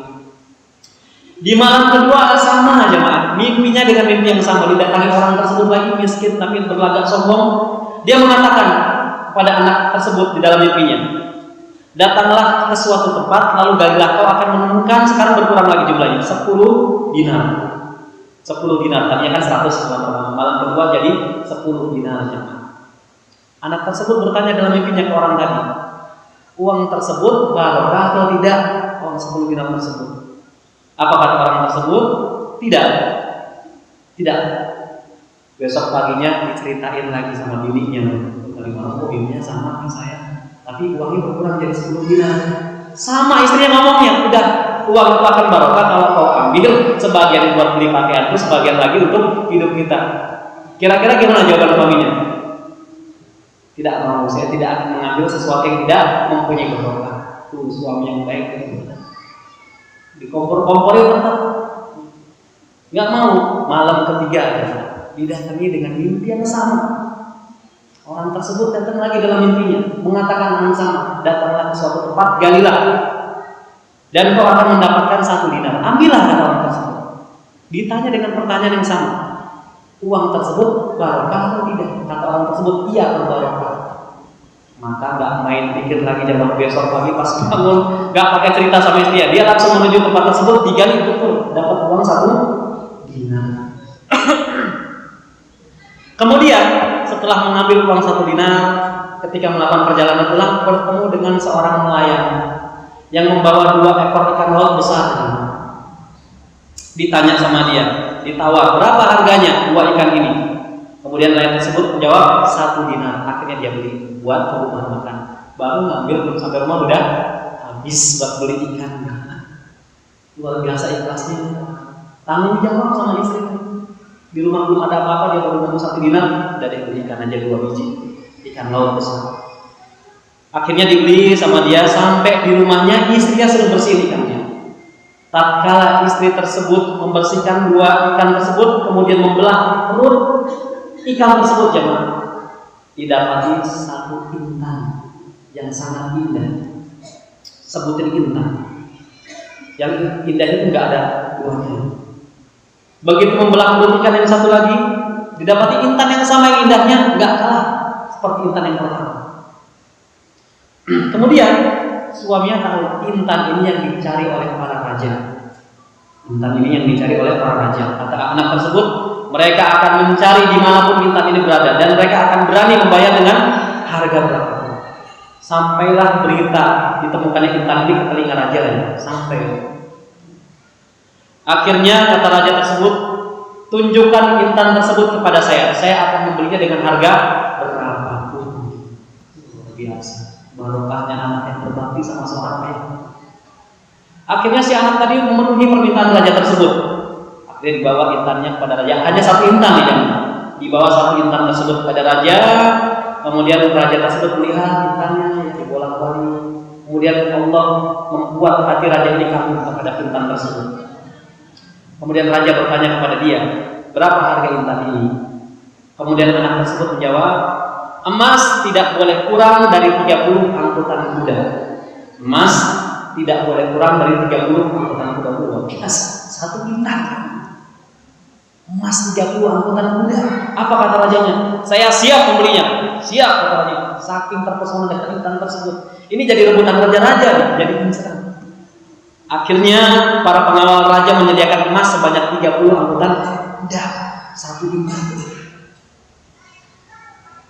Di malam kedua sama jemaah, mimpinya dengan mimpi yang sama, didatangi orang tersebut lagi miskin tapi berlagak sombong. Dia mengatakan kepada anak tersebut di dalam mimpinya, datanglah ke suatu tempat, lalu galilah, kau akan menemukan, sekarang berkurang lagi jumlahnya, 10 dinar. 10 dinar, tadinya kan 100 malam kedua jadi 10 dinar jemaah. Anak tersebut bertanya dalam mimpinya ke orang tadi, uang tersebut barokah atau tidak? Uang 10 dinar tersebut. Apa kata orang tersebut? Tidak. Besok paginya diceritain lagi sama bininya. Dari mana bininya sama dengan saya, tapi uangnya berkurang jadi 10 dinar. Sama istrinya ngomongnya, udah, uang itu akan barokah kalau kau ambil, sebagian buat beli pakaian, terus sebagian lagi untuk hidup kita. Kira-kira gimana jawaban suaminya? Tidak mau, saya tidak akan mengambil sesuatu yang tidak mempunyai barokah. Tuh suami yang baik itu. Dikompor-komporin tetap nggak mau. Malam ketiga didatangi dengan mimpi yang sama. Orang tersebut datang lagi dalam mimpinya mengatakan yang sama, datanglah ke suatu tempat, galilah, dan kau akan mendapatkan 1 dinar. Ambillah, kata orang tersebut. Ditanya dengan pertanyaan yang sama, uang tersebut barokah atau tidak? Kata orang tersebut, iya berbarokah. Maka nggak main pikir lagi, jam besok pagi pas bangun, nggak pakai cerita sama istrinya, dia langsung menuju tempat tersebut, digali betul, dapat uang 1 dinar. Kemudian setelah mengambil uang 1 dinar, ketika melakukan perjalanan pulang, bertemu dengan seorang nelayan yang membawa 2 ekor ikan laut besar. Ditanya sama dia, ditawar, berapa harganya 2 ikan ini? Kemudian nelayan tersebut menjawab 1 dinar. Akhirnya dia beli buat ke rumah makan. Baru ngambil, belum sampai rumah udah habis buat beli ikan. Luar biasa ikhlasnya. Tanggung jawab sama istri. Di rumah belum ada apa-apa, dia baru ngambil 1 dinar, udah dia beli ikan aja 2 biji, ikan laut besar. Akhirnya dibeli sama dia, sampai di rumahnya istrinya suruh bersihin ikannya. Tatkala istri tersebut membersihkan 2 ikan tersebut, kemudian membelah perut ikan tersebut, jemaah, didapati 1 intan yang sangat indah. Sebutin intan. Yang indah itu nggak ada buahnya. Begitu membelah perut ikan yang satu lagi, didapati intan yang sama yang indahnya, nggak kalah seperti intan yang pertama. Kemudian suaminya tahu intan ini yang dicari oleh para raja. Intan ini yang dicari oleh para raja. Kata anak tersebut, mereka akan mencari dimanapun intan ini berada, dan mereka akan berani membayar dengan harga berapa. Sampailah berita ditemukannya intan ini ke telinga raja lain. Sampai. Akhirnya kata raja tersebut, tunjukkan intan tersebut kepada saya akan membelinya dengan harga berapapun. Luar biasa, barokahnya anak yang berbakti sama seorang ayah. Akhirnya si anak tadi memenuhi permintaan raja tersebut. Akhirnya dibawa intannya kepada raja. Hanya 1 intan ya, dibawa 1 intan tersebut kepada raja. Kemudian raja tersebut melihat intannya yang dibolak-balik. Kemudian Allah membuat hati raja ini kagum kepada intan tersebut. Kemudian raja bertanya kepada dia, berapa harga intan ini? Kemudian anak tersebut menjawab, emas tidak boleh kurang dari 30 angkutan kuda. Emas tidak boleh kurang dari 30 angkutan kuda luar biasa. 1 bintang. Emas 30 angkutan kuda. Apa kata rajanya? Saya siap membelinya. Siap kata raja. Saking terpesona dengan bintang tersebut. Ini jadi rebutan raja-raja, jadi inceran. Akhirnya para pengawal raja menyediakan emas sebanyak 30 angkutan kuda. 1 bintang.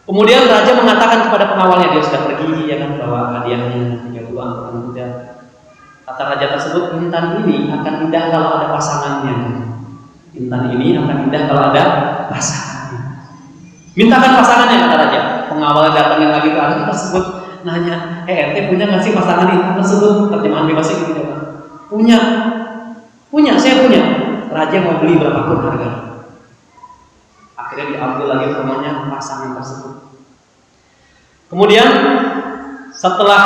Kemudian raja mengatakan kepada pengawalnya, dia sudah pergi, ya kan, bawa hadiahnya 30 angkutan kuda. Kata raja tersebut, intan ini akan indah kalau ada pasangannya. Intan ini akan indah kalau ada pasangannya. Mintakan pasangannya, kata raja. Pengawal datangin lagi ke anak tersebut, nanya, ente punya nggak sih pasangan intan tersebut? Terjemahan bebasnya gitu, kan? Punya, saya punya. Raja mau beli berapapun harganya. Akhirnya diambil lagi rumahnya pasangan tersebut. Kemudian setelah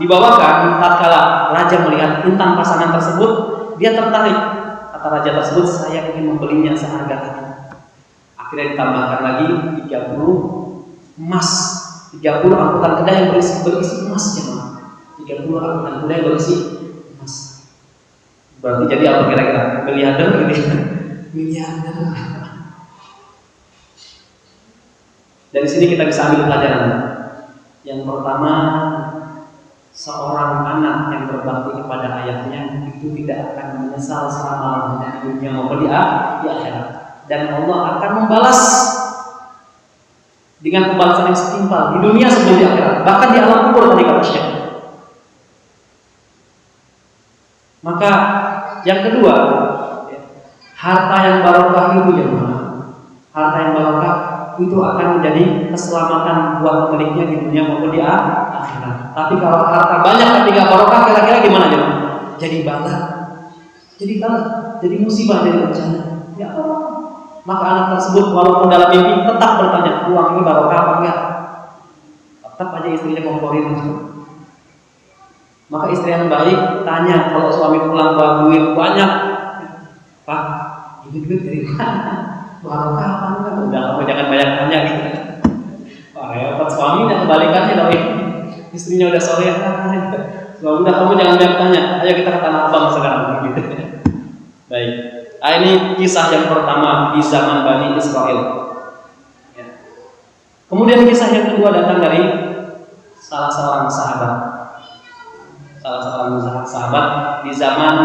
dibawakan, tatkala raja melihat intan pasangan tersebut, dia tertarik. Kata raja tersebut, saya ingin membelinya seharga tadi. Akhirnya ditambahkan lagi 30 emas, 30 angkutan kuda yang berisi emas, jemaah. 30 angkutan kuda yang berisi emas. Berarti jadi apa kira-kira? Miliarder gitu. Miliarder. Dari sini kita bisa ambil pelajaran. Yang pertama, seorang anak yang berbakti kepada ayahnya itu tidak akan menyesal selama-lamanya di dunia maupun di akhirat. Dan Allah akan membalas dengan pembalasan yang setimpal di dunia sebelum di akhirat, bahkan di alam kubur tadi kata Syekh. Maka yang kedua, harta yang barokah itu yang mana? Harta yang barokah itu akan menjadi keselamatan buat pemiliknya di dunia maupun di akhirat. Tapi kalau harta banyak tapi nggak barokah, kira-kira gimana jemaah? Jadi bala, jadi musibah, jadi bencana. Ya Allah. Maka anak tersebut walaupun dalam mimpi tetap bertanya, uang ini barokah apa enggak? Tetap aja istrinya ngomporin. Maka istri yang baik tanya kalau suami pulang bawa duit banyak, Pak, ini duit dari mana? Barokah apa enggak? Udah, kamu jangan banyak tanya gitu. Wah, repot suaminya kebalikannya loh. Istrinya udah sore, suami udah, kamu jangan banyak tanya. Ayo kita ke tanah abang sekarang gitu. Baik. Ini kisah yang pertama di zaman Bani Israel. Ya. Kemudian kisah yang kedua datang dari salah seorang sahabat di zaman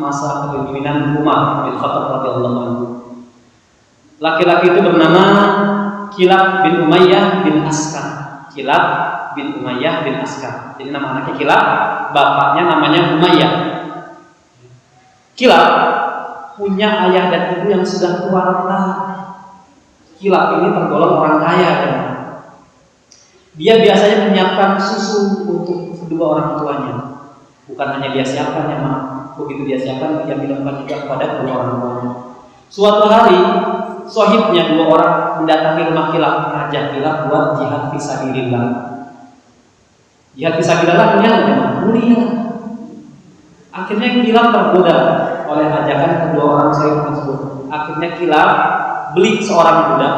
masa kepemimpinan Umar bin Khattab radhiyallahu anhu. Laki-laki itu bernama Kilab bin Umayyah bin Askar. Kilab bin Umayyah bin Askar. Jadi nama anaknya Kilab, bapaknya namanya Umayyah. Kilab punya ayah dan ibu yang sudah tua renta. Kilab ini tergolong orang kaya, kan? Dia biasanya menyiapkan susu untuk kedua orang tuanya. Bukan hanya dia siapkan, ya maaf. Begitu dia siapkan, dia minumkan juga kepada kedua orang tuanya. Suatu hari, sohibnya 2 orang mendatangi rumah Kilab, mengajak Kilab buat jihad fisabilillah. Jihad fisabilillah mulia. Akhirnya Kilab tergoda oleh ajakan kedua orang sohib tersebut. Akhirnya Kilab beli seorang budak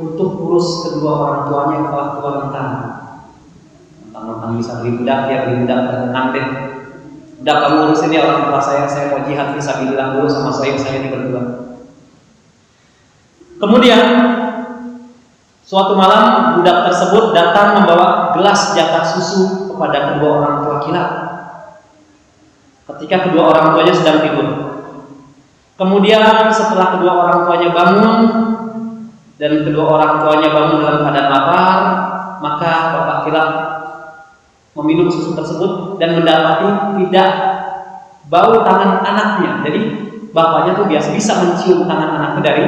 untuk urus kedua orang tuanya yang telah tua renta. Tentang bisa beli budak, dia beli budak, tenang deh. Budak, kamu urus ini orang tua saya mau jihad fisabilillah dulu sama sohib saya ini berdua. Kemudian suatu malam budak tersebut datang membawa gelas jatah susu kepada kedua orang tua Kilab ketika kedua orang tuanya sedang tidur. Kemudian setelah kedua orang tuanya bangun dan kedua orang tuanya bangun dalam keadaan lapar, maka bapak Kilab meminum susu tersebut dan mendapati tidak bau tangan anaknya. Jadi bapaknya tuh biasa bisa mencium tangan anaknya dari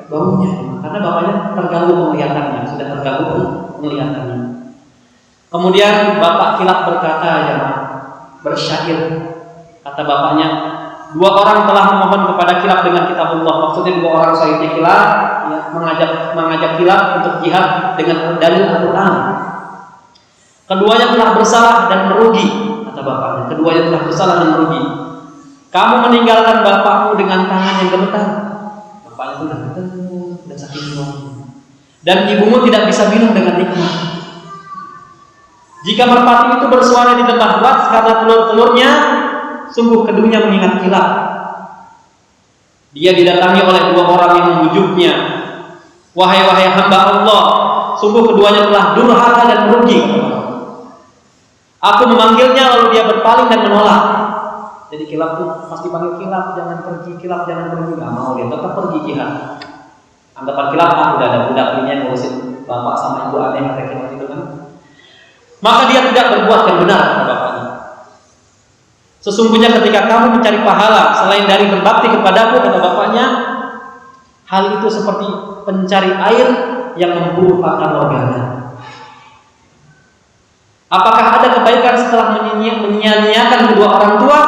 baunya, karena bapaknya terganggu penglihatannya, sudah terganggu penglihatannya. Kemudian bapak Kilab berkata, ya, bersyair. Kata bapaknya, 2 orang telah memohon kepada Kilab dengan kitabullah. Maksudnya 2 orang sahibnya Kilab, ya, mengajak Kilab untuk jihad dengan dalil Al-Quran. Keduanya telah bersalah dan merugi, kata bapaknya. Keduanya telah bersalah dan merugi. Kamu meninggalkan bapakmu dengan tangan yang gemetar. Bapaknya itu udah sakit semua. Dan ibumu tidak bisa minum dengan nikmat. Jika merpati itu bersuara di tempat luas karena telur-telurnya, sungguh keduanya mengingat kilap. Dia didatangi oleh dua orang yang membujuknya. Wahai hamba Allah, sungguh keduanya telah durhaka dan merugi. Aku memanggilnya lalu dia berpaling dan menolak. Jadi kilap itu pasti panggil, kilap jangan pergi, kilap jangan pergi. Gak mau, dia tetap pergi jihad. Anggapan kilap, udah ada budak ini yang ngurusin bapak sama ibu aneh kata kilap itu kan. Maka dia tidak berbuat yang benar kata bapaknya. Sesungguhnya ketika kamu mencari pahala selain dari berbakti kepadaku kata bapaknya, hal itu seperti pencari air yang memburu fata morgana. Apakah ada kebaikan setelah menyia-nyiakan kedua orang tua?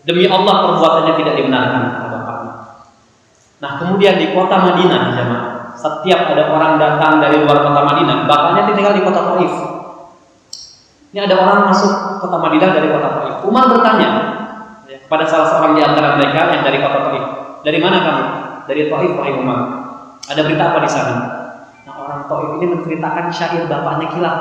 Demi Allah perbuatannya tidak dibenarkan kata bapaknya. Nah kemudian di kota Madinah jemaah, setiap ada orang datang dari luar kota Madinah, bapaknya tinggal di kota Taif. Ini ada orang masuk kota Madinah dari kota Taif. Umar bertanya kepada salah seorang di antara mereka yang dari kota Taif, dari mana kamu? Dari Taif, wahai Umar. Ada berita apa di sana? Nah orang Taif ini menceritakan syair bapaknya kilap.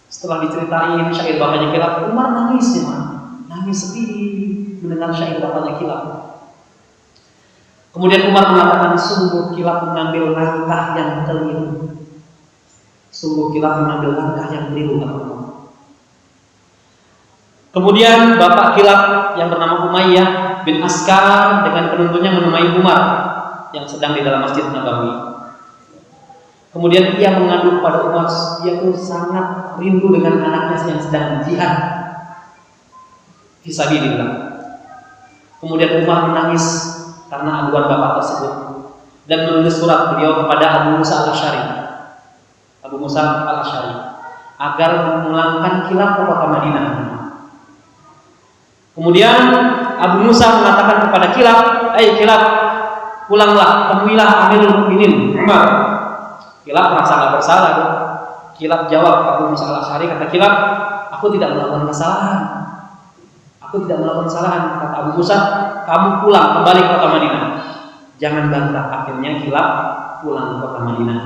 Setelah diceritain syair bapaknya kilap, Umar nangis jemaah, nangis sedih mendengar syair bapaknya kilap. Kemudian Umar mengatakan, sungguh kilap mengambil langkah yang keliru. Sungguh kilap mengambil langkah yang keliru. Kemudian bapak kilap yang bernama Umayyah bin Askar dengan penuntunnya menemui Umar yang sedang di dalam Masjid Nabawi. Kemudian ia mengadu kepada Umar, dia pun sangat rindu dengan anaknya yang sedang jihad fisabilillah. Kemudian Umar menangis karena aduan bapak tersebut dan menulis surat beliau kepada Abu Musa al-Asy'ari agar memulangkan kilap ke kota Madinah. Kemudian Abu Musa mengatakan kepada kilap, kilap, pulanglah, temuilah Amirul Mukminin Umar. Kilap merasa nggak bersalah. Kilap jawab Abu Musa al-Asy'ari, kata kilap, aku tidak melakukan kesalahan. Aku tidak melakukan kesalahan. Kata Abu Musa, kamu pulang kembali ke kota Madinah. Jangan bantah. Akhirnya kilap pulang ke kota Madinah.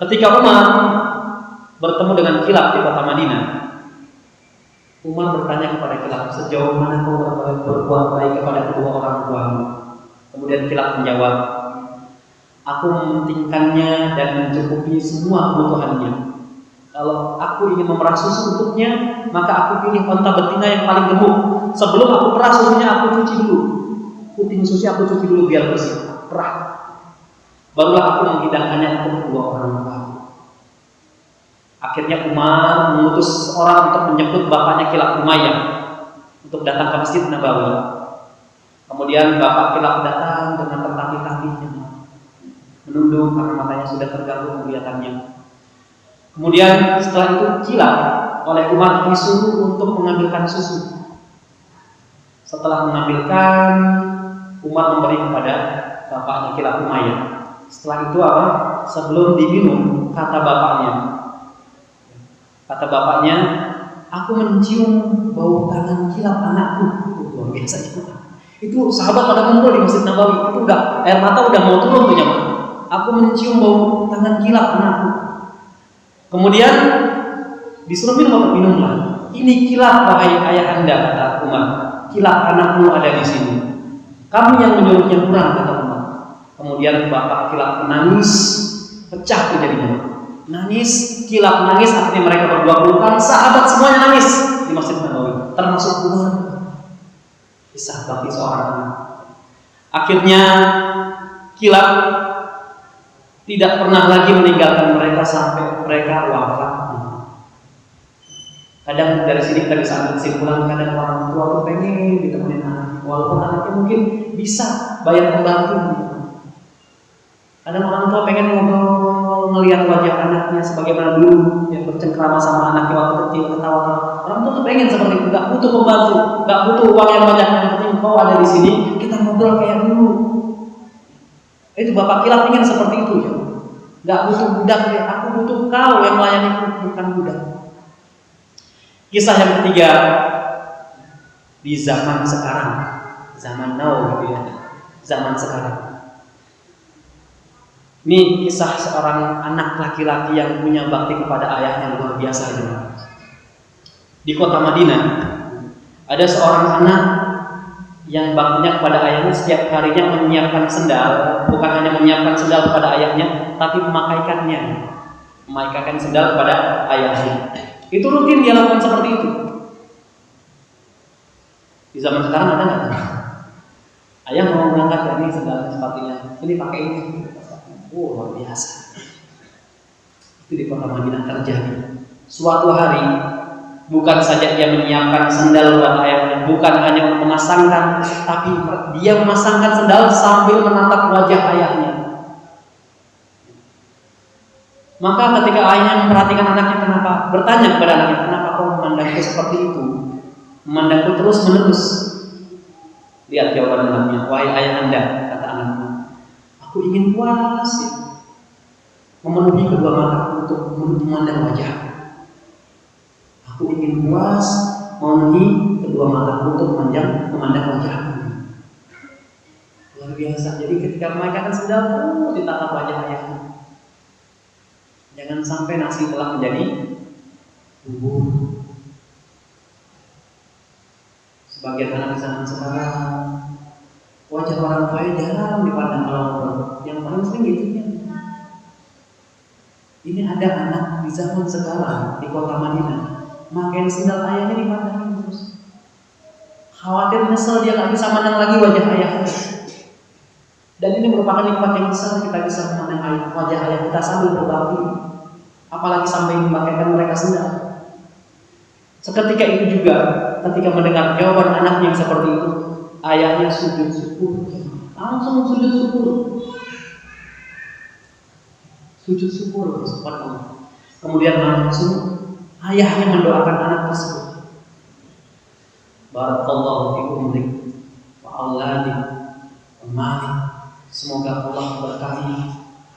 Ketika Umar bertemu dengan kilap di kota Madinah, Umar bertanya kepada kilap, sejauh mana kau berbuat baik kepada kedua orang tuamu? Kemudian kilap menjawab, aku mementingkannya dan mencukupi semua kebutuhannya. Kalau aku ingin memerah susu untuknya, maka aku pilih onta betina yang paling gemuk. Sebelum aku perah susunya, aku cuci dulu. Puting susunya aku cuci dulu biar bersih, perah. Barulah aku menghidangkannya untuk kedua orang tua. Akhirnya Umar mengutus orang untuk menjemput bapaknya kilap Umayyah untuk datang ke Masjid Nabawi. Kemudian bapak kilap datang dengan tertatih-tatihnya, menunduk karena matanya sudah terganggu penglihatannya. Kemudian setelah itu kilap oleh Umar disuruh untuk mengambilkan susu. Setelah mengambilkan, Umar memberi kepada bapaknya kilap Umayyah. Setelah itu apa? Sebelum diminum, kata bapaknya, aku mencium bau tangan kilap anakku. Luar biasa itu. Itu sahabat pada kumpul di Masjid Nabawi. Itu udah air mata udah mau turun tuh jemaah. Aku mencium bau tangan kilap anakku. Kemudian disuruh minumlah. Ini kilap wahai ayahanda, kata Umar. Kilap anakmu ada di sini. Kamu yang menyuruhnya kurang, kata Umar. Kemudian bapak kilap menangis, pecah tuh jadinya. Nangis, kilap nangis, akhirnya mereka berdua pelukan, sahabat semuanya nangis di Masjid Nabawi, termasuk Umar. Kisah bakti seorang anak. Akhirnya kilap tidak pernah lagi meninggalkan mereka sampai mereka wafat. Kadang dari sini kita bisa ambil kesimpulan, kadang orang tua tuh pengen ditemenin anak, walaupun anaknya mungkin bisa bayar pembantu. Kadang orang tua pengen ngobrol, melihat wajah anaknya sebagaimana dulu yang bercengkrama sama anaknya waktu kecil, ketawa. Orang tua tuh pengen seperti itu, nggak butuh pembantu, nggak butuh uang yang banyak, yang penting kau ada di sini, kita ngobrol kayak dulu. Itu bapak kilap ingin seperti itu ya. Nggak butuh budak ya, aku butuh kau yang melayaniku, bukan budak. Kisah yang ketiga, di zaman sekarang, zaman now gitu ya, zaman sekarang. Ini kisah seorang anak laki-laki yang punya bakti kepada ayahnya luar biasa. Di kota Madinah ada seorang anak yang baktinya kepada ayahnya, setiap harinya menyiapkan sendal, bukan hanya menyiapkan sendal kepada ayahnya, tapi memakaikan sendal kepada ayahnya. Itu rutin dia lakukan seperti itu. Di zaman sekarang ada nggak? Ayah mau berangkat ya, ini sendal sepatunya, ini pakai ini. Luar biasa. Itu di kota Madinah terjadi. Suatu hari, bukan saja dia menyiapkan sendal buat ayahnya, bukan hanya untuk memasangkan, tapi dia memasangkan sendal sambil menatap wajah ayahnya. Maka ketika ayahnya memperhatikan anaknya, bertanya kepada anaknya, kenapa kau memandangku seperti itu? Memandangku terus menerus. Lihat jawaban anaknya, wahai ayah anda, kata anaknya, aku ingin puas memenuhi kedua mataku untuk memandang wajahku. Aku ingin puas memenuhi kedua mataku untuk memandang wajahku. Luar biasa. Jadi ketika mereka sedang ditatap wajah ayahnya. Jangan sampai nasi telah menjadi bubur. Sebagian anak di zaman sekarang wajah orang tuanya jarang dipandang kalau ngobrol. Yang paling sering gitu ya. Ini ada anak di zaman sekarang di kota Madinah, makin sendal ayahnya dipandangin terus. Khawatir nyesel dia nggak bisa mandang lagi wajah ayahnya. Dan ini merupakan nikmat yang besar, kita bisa memandang wajah ayah kita sambil berbakti, apalagi sampai memakaikan mereka sendal. Seketika itu juga, ketika mendengar jawaban anaknya yang seperti itu, ayahnya sujud syukur, langsung sujud syukur. Sujud syukur subhanallah. Kemudian langsung ayahnya mendoakan anak tersebut. Barakallahu fi umrik wa auladik wa malik. Semoga Allah memberkahi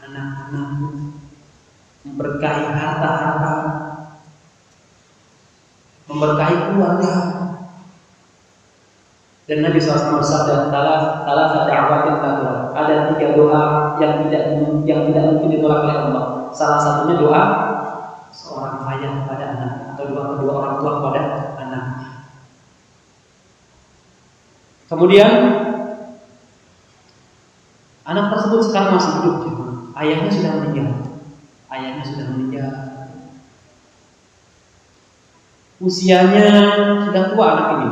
anak-anakmu, memberkahi harta-harta, memberkahi keluarga. Dan Nabi SAW bersabda, salah da'watin kabur. Ada 3 doa yang tidak mungkin ditolak oleh Allah. Salah satunya doa seorang ayah kepada anaknya, atau doa kedua orang tua kepada anaknya. Kemudian anak tersebut sekarang masih hidup. Ayahnya sudah meninggal. Usianya sudah tua anak ini.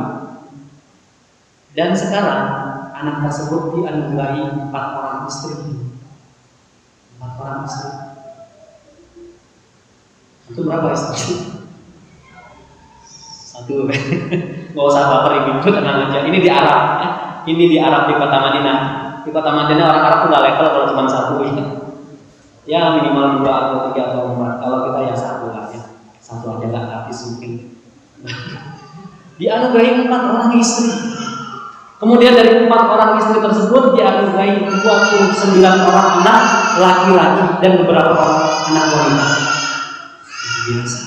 Dan sekarang anak tersebut dianugerahi 4 orang istri. 4 orang istri. Itu berapa istri? 1. Nggak usah baper ibu, tenang aja. Ini di Arab, ya. Ini di Arab, di kota Madinah. Di kota Madinah orang Arab tuh nggak level kalau cuma 1 ya. Ya minimal 2 atau 3 atau 4. Kalau kita ya 1 lah ya. 1 aja nggak habis mungkin. Dianugerahi 4 orang istri. Kemudian dari 4 orang istri tersebut dianugerahi 29 orang anak laki-laki dan beberapa orang anak wanita. Biasa.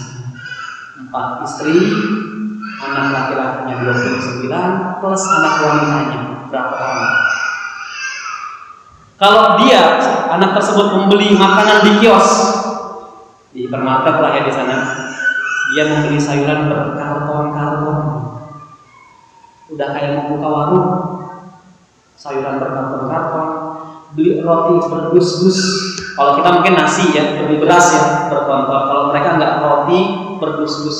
4 istri, anak laki-lakinya 29 plus anak wanitanya berapa orang? Kalau dia anak tersebut membeli makanan di kios, di supermarket lah ya di sana, dia membeli sayuran berkarton-karton. Udah kayak mau buka warung, sayuran berkarton-karton, beli roti berdus-dus. Kalau kita mungkin nasi ya, beli beras ya bertonton. Kalau mereka enggak, roti berdus-dus.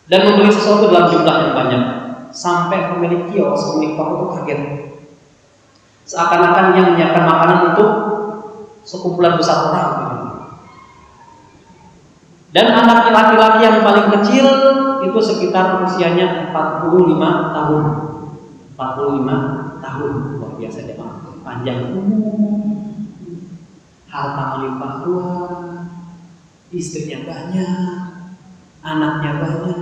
Dan membeli sesuatu dalam jumlah yang banyak, sampai pemilik kios, pemilik toko itu kaget. Seakan-akan yang menyiapkan makanan untuk sekumpulan besar orang. Dan anak laki-laki yang paling kecil itu sekitar usianya 45 tahun. 45 tahun, luar biasa dia, panjang umur, harta melimpah ruah, istrinya banyak, anaknya banyak.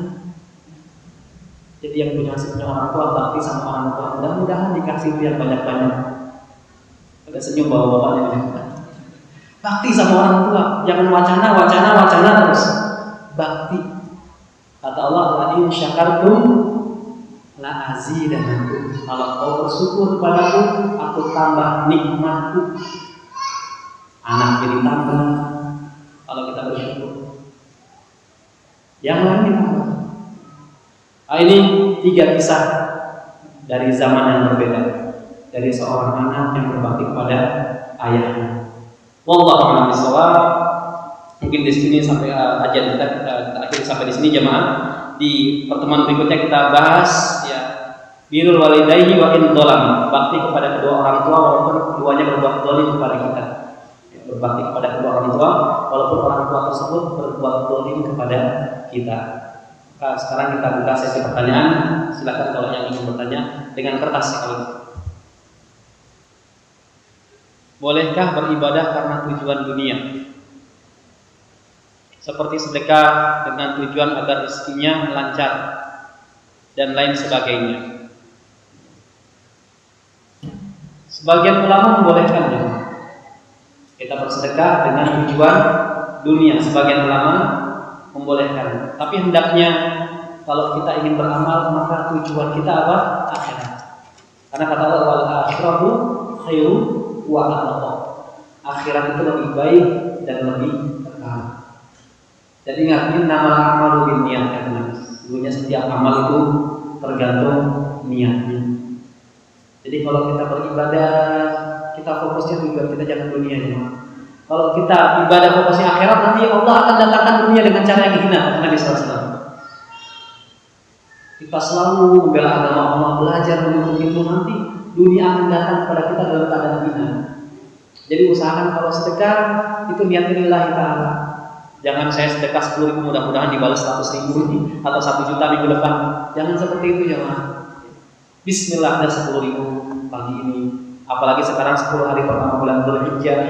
Jadi yang masih punya orang tua, bakti sama orang tua, mudah-mudahan dikasih yang banyak-banyak. Ada senyum bawa-bawanya. Bakti sama orang tua, jangan wacana terus. Bakti. Kata Allah, la in syakartum la azidanakum. Kalau kau bersyukur kepadaku, aku tambah nikmatku. anak jadi tambah kalau kita bersyukur. Yang lain ditambah. Ini 3 kisah dari zaman yang berbeda, dari seorang anak yang berbakti kepada ayahnya. Wallahu a'lam bishawab. Mungkin di sini sampai kajian kita akhiri sampai di sini jemaah. Di pertemuan berikutnya kita bahas ya birrul walidayni wa in dhalam, bakti kepada kedua orang tua walaupun keduanya berbuat zalim kepada kita. Ya, berbakti kepada kedua orang tua walaupun orang tua tersebut berbuat zalim kepada kita. Nah, sekarang kita buka sesi pertanyaan. Silakan kalau yang ingin bertanya dengan kertas kalau. Bolehkah beribadah karena tujuan dunia? Seperti sedekah dengan tujuan agar rezekinya lancar dan lain sebagainya. Sebagian ulama membolehkannya. Kita bersedekah dengan tujuan dunia. Sebagian ulama membolehkan. Tapi hendaknya kalau kita ingin beramal maka tujuan kita apa? Akhirat. Karena kata Allah wal akhiratu khairu wa abqa. Akhirat itu lebih baik dan lebih kekal. Jadi ingat, innamal a'malu binniyat. Dulunya setiap amal itu tergantung niatnya. Jadi kalau kita beribadah, kita fokusnya juga kita jangan dunia ya. Kalau kita ibadah fokusnya akhirat, nanti Allah akan datangkan dunia dengan cara yang hina. Nabi SAW. Kita selalu membela agama Allah, belajar menuntut ilmu, nanti dunia akan datang kepada kita dalam keadaan hina. Jadi usahakan kalau sedekah itu niatnya lillahi ta'ala. Jangan saya sedekah 10.000 mudah-mudahan dibalas 100.000 atau 1 juta minggu depan. Jangan seperti itu ya Mas. Bismillah ada 10.000 pagi ini. Apalagi sekarang 10 hari pertama bulan Dzulhijjah,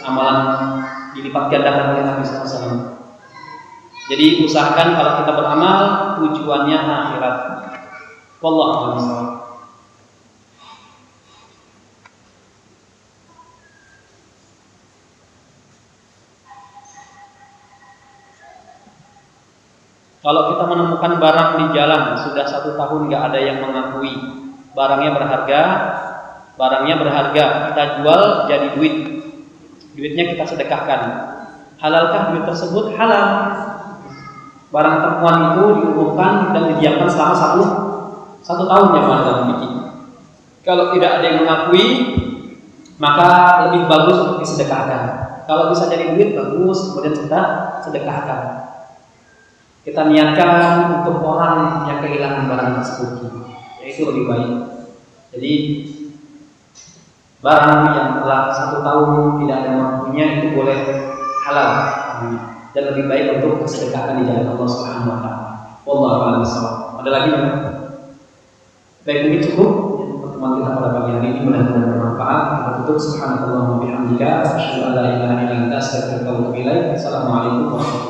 amalan dilipat gandakan oleh Nabi SAW. Jadi usahakan kalau kita beramal tujuannya akhirat. Wallahu a'lam. Kalau kita menemukan barang di jalan sudah 1 tahun nggak ada yang mengakui barangnya berharga, kita jual jadi duitnya kita sedekahkan. Halalkah duit tersebut? Halal. Barang temuan itu diumumkan dan didiamkan selama satu tahun ya dalam fikih. Kalau tidak ada yang mengakui, maka lebih bagus untuk disedekahkan. Kalau bisa jadi duit bagus, kemudian kita sedekahkan. Kita niatkan untuk orang yang kehilangan barang tersebut, yaitu lebih baik. Jadi barang yang telah 1 tahun tidak ada mampunya itu boleh halal dan lebih baik untuk disedekahkan di jalan Allah Subhanahu wa taala. Wallahu a'lam bishawab. Ada lagi Pak? Baik, mungkin cukup pertemuan kita pada pagi hari ini, mudah-mudahan bermanfaat. Kita tutup subhanallah wa bihamdika asyhadu an la ilaha illa anta astaghfiruka wa atubu ilaik. Assalamualaikum warahmatullahi wabarakatuh.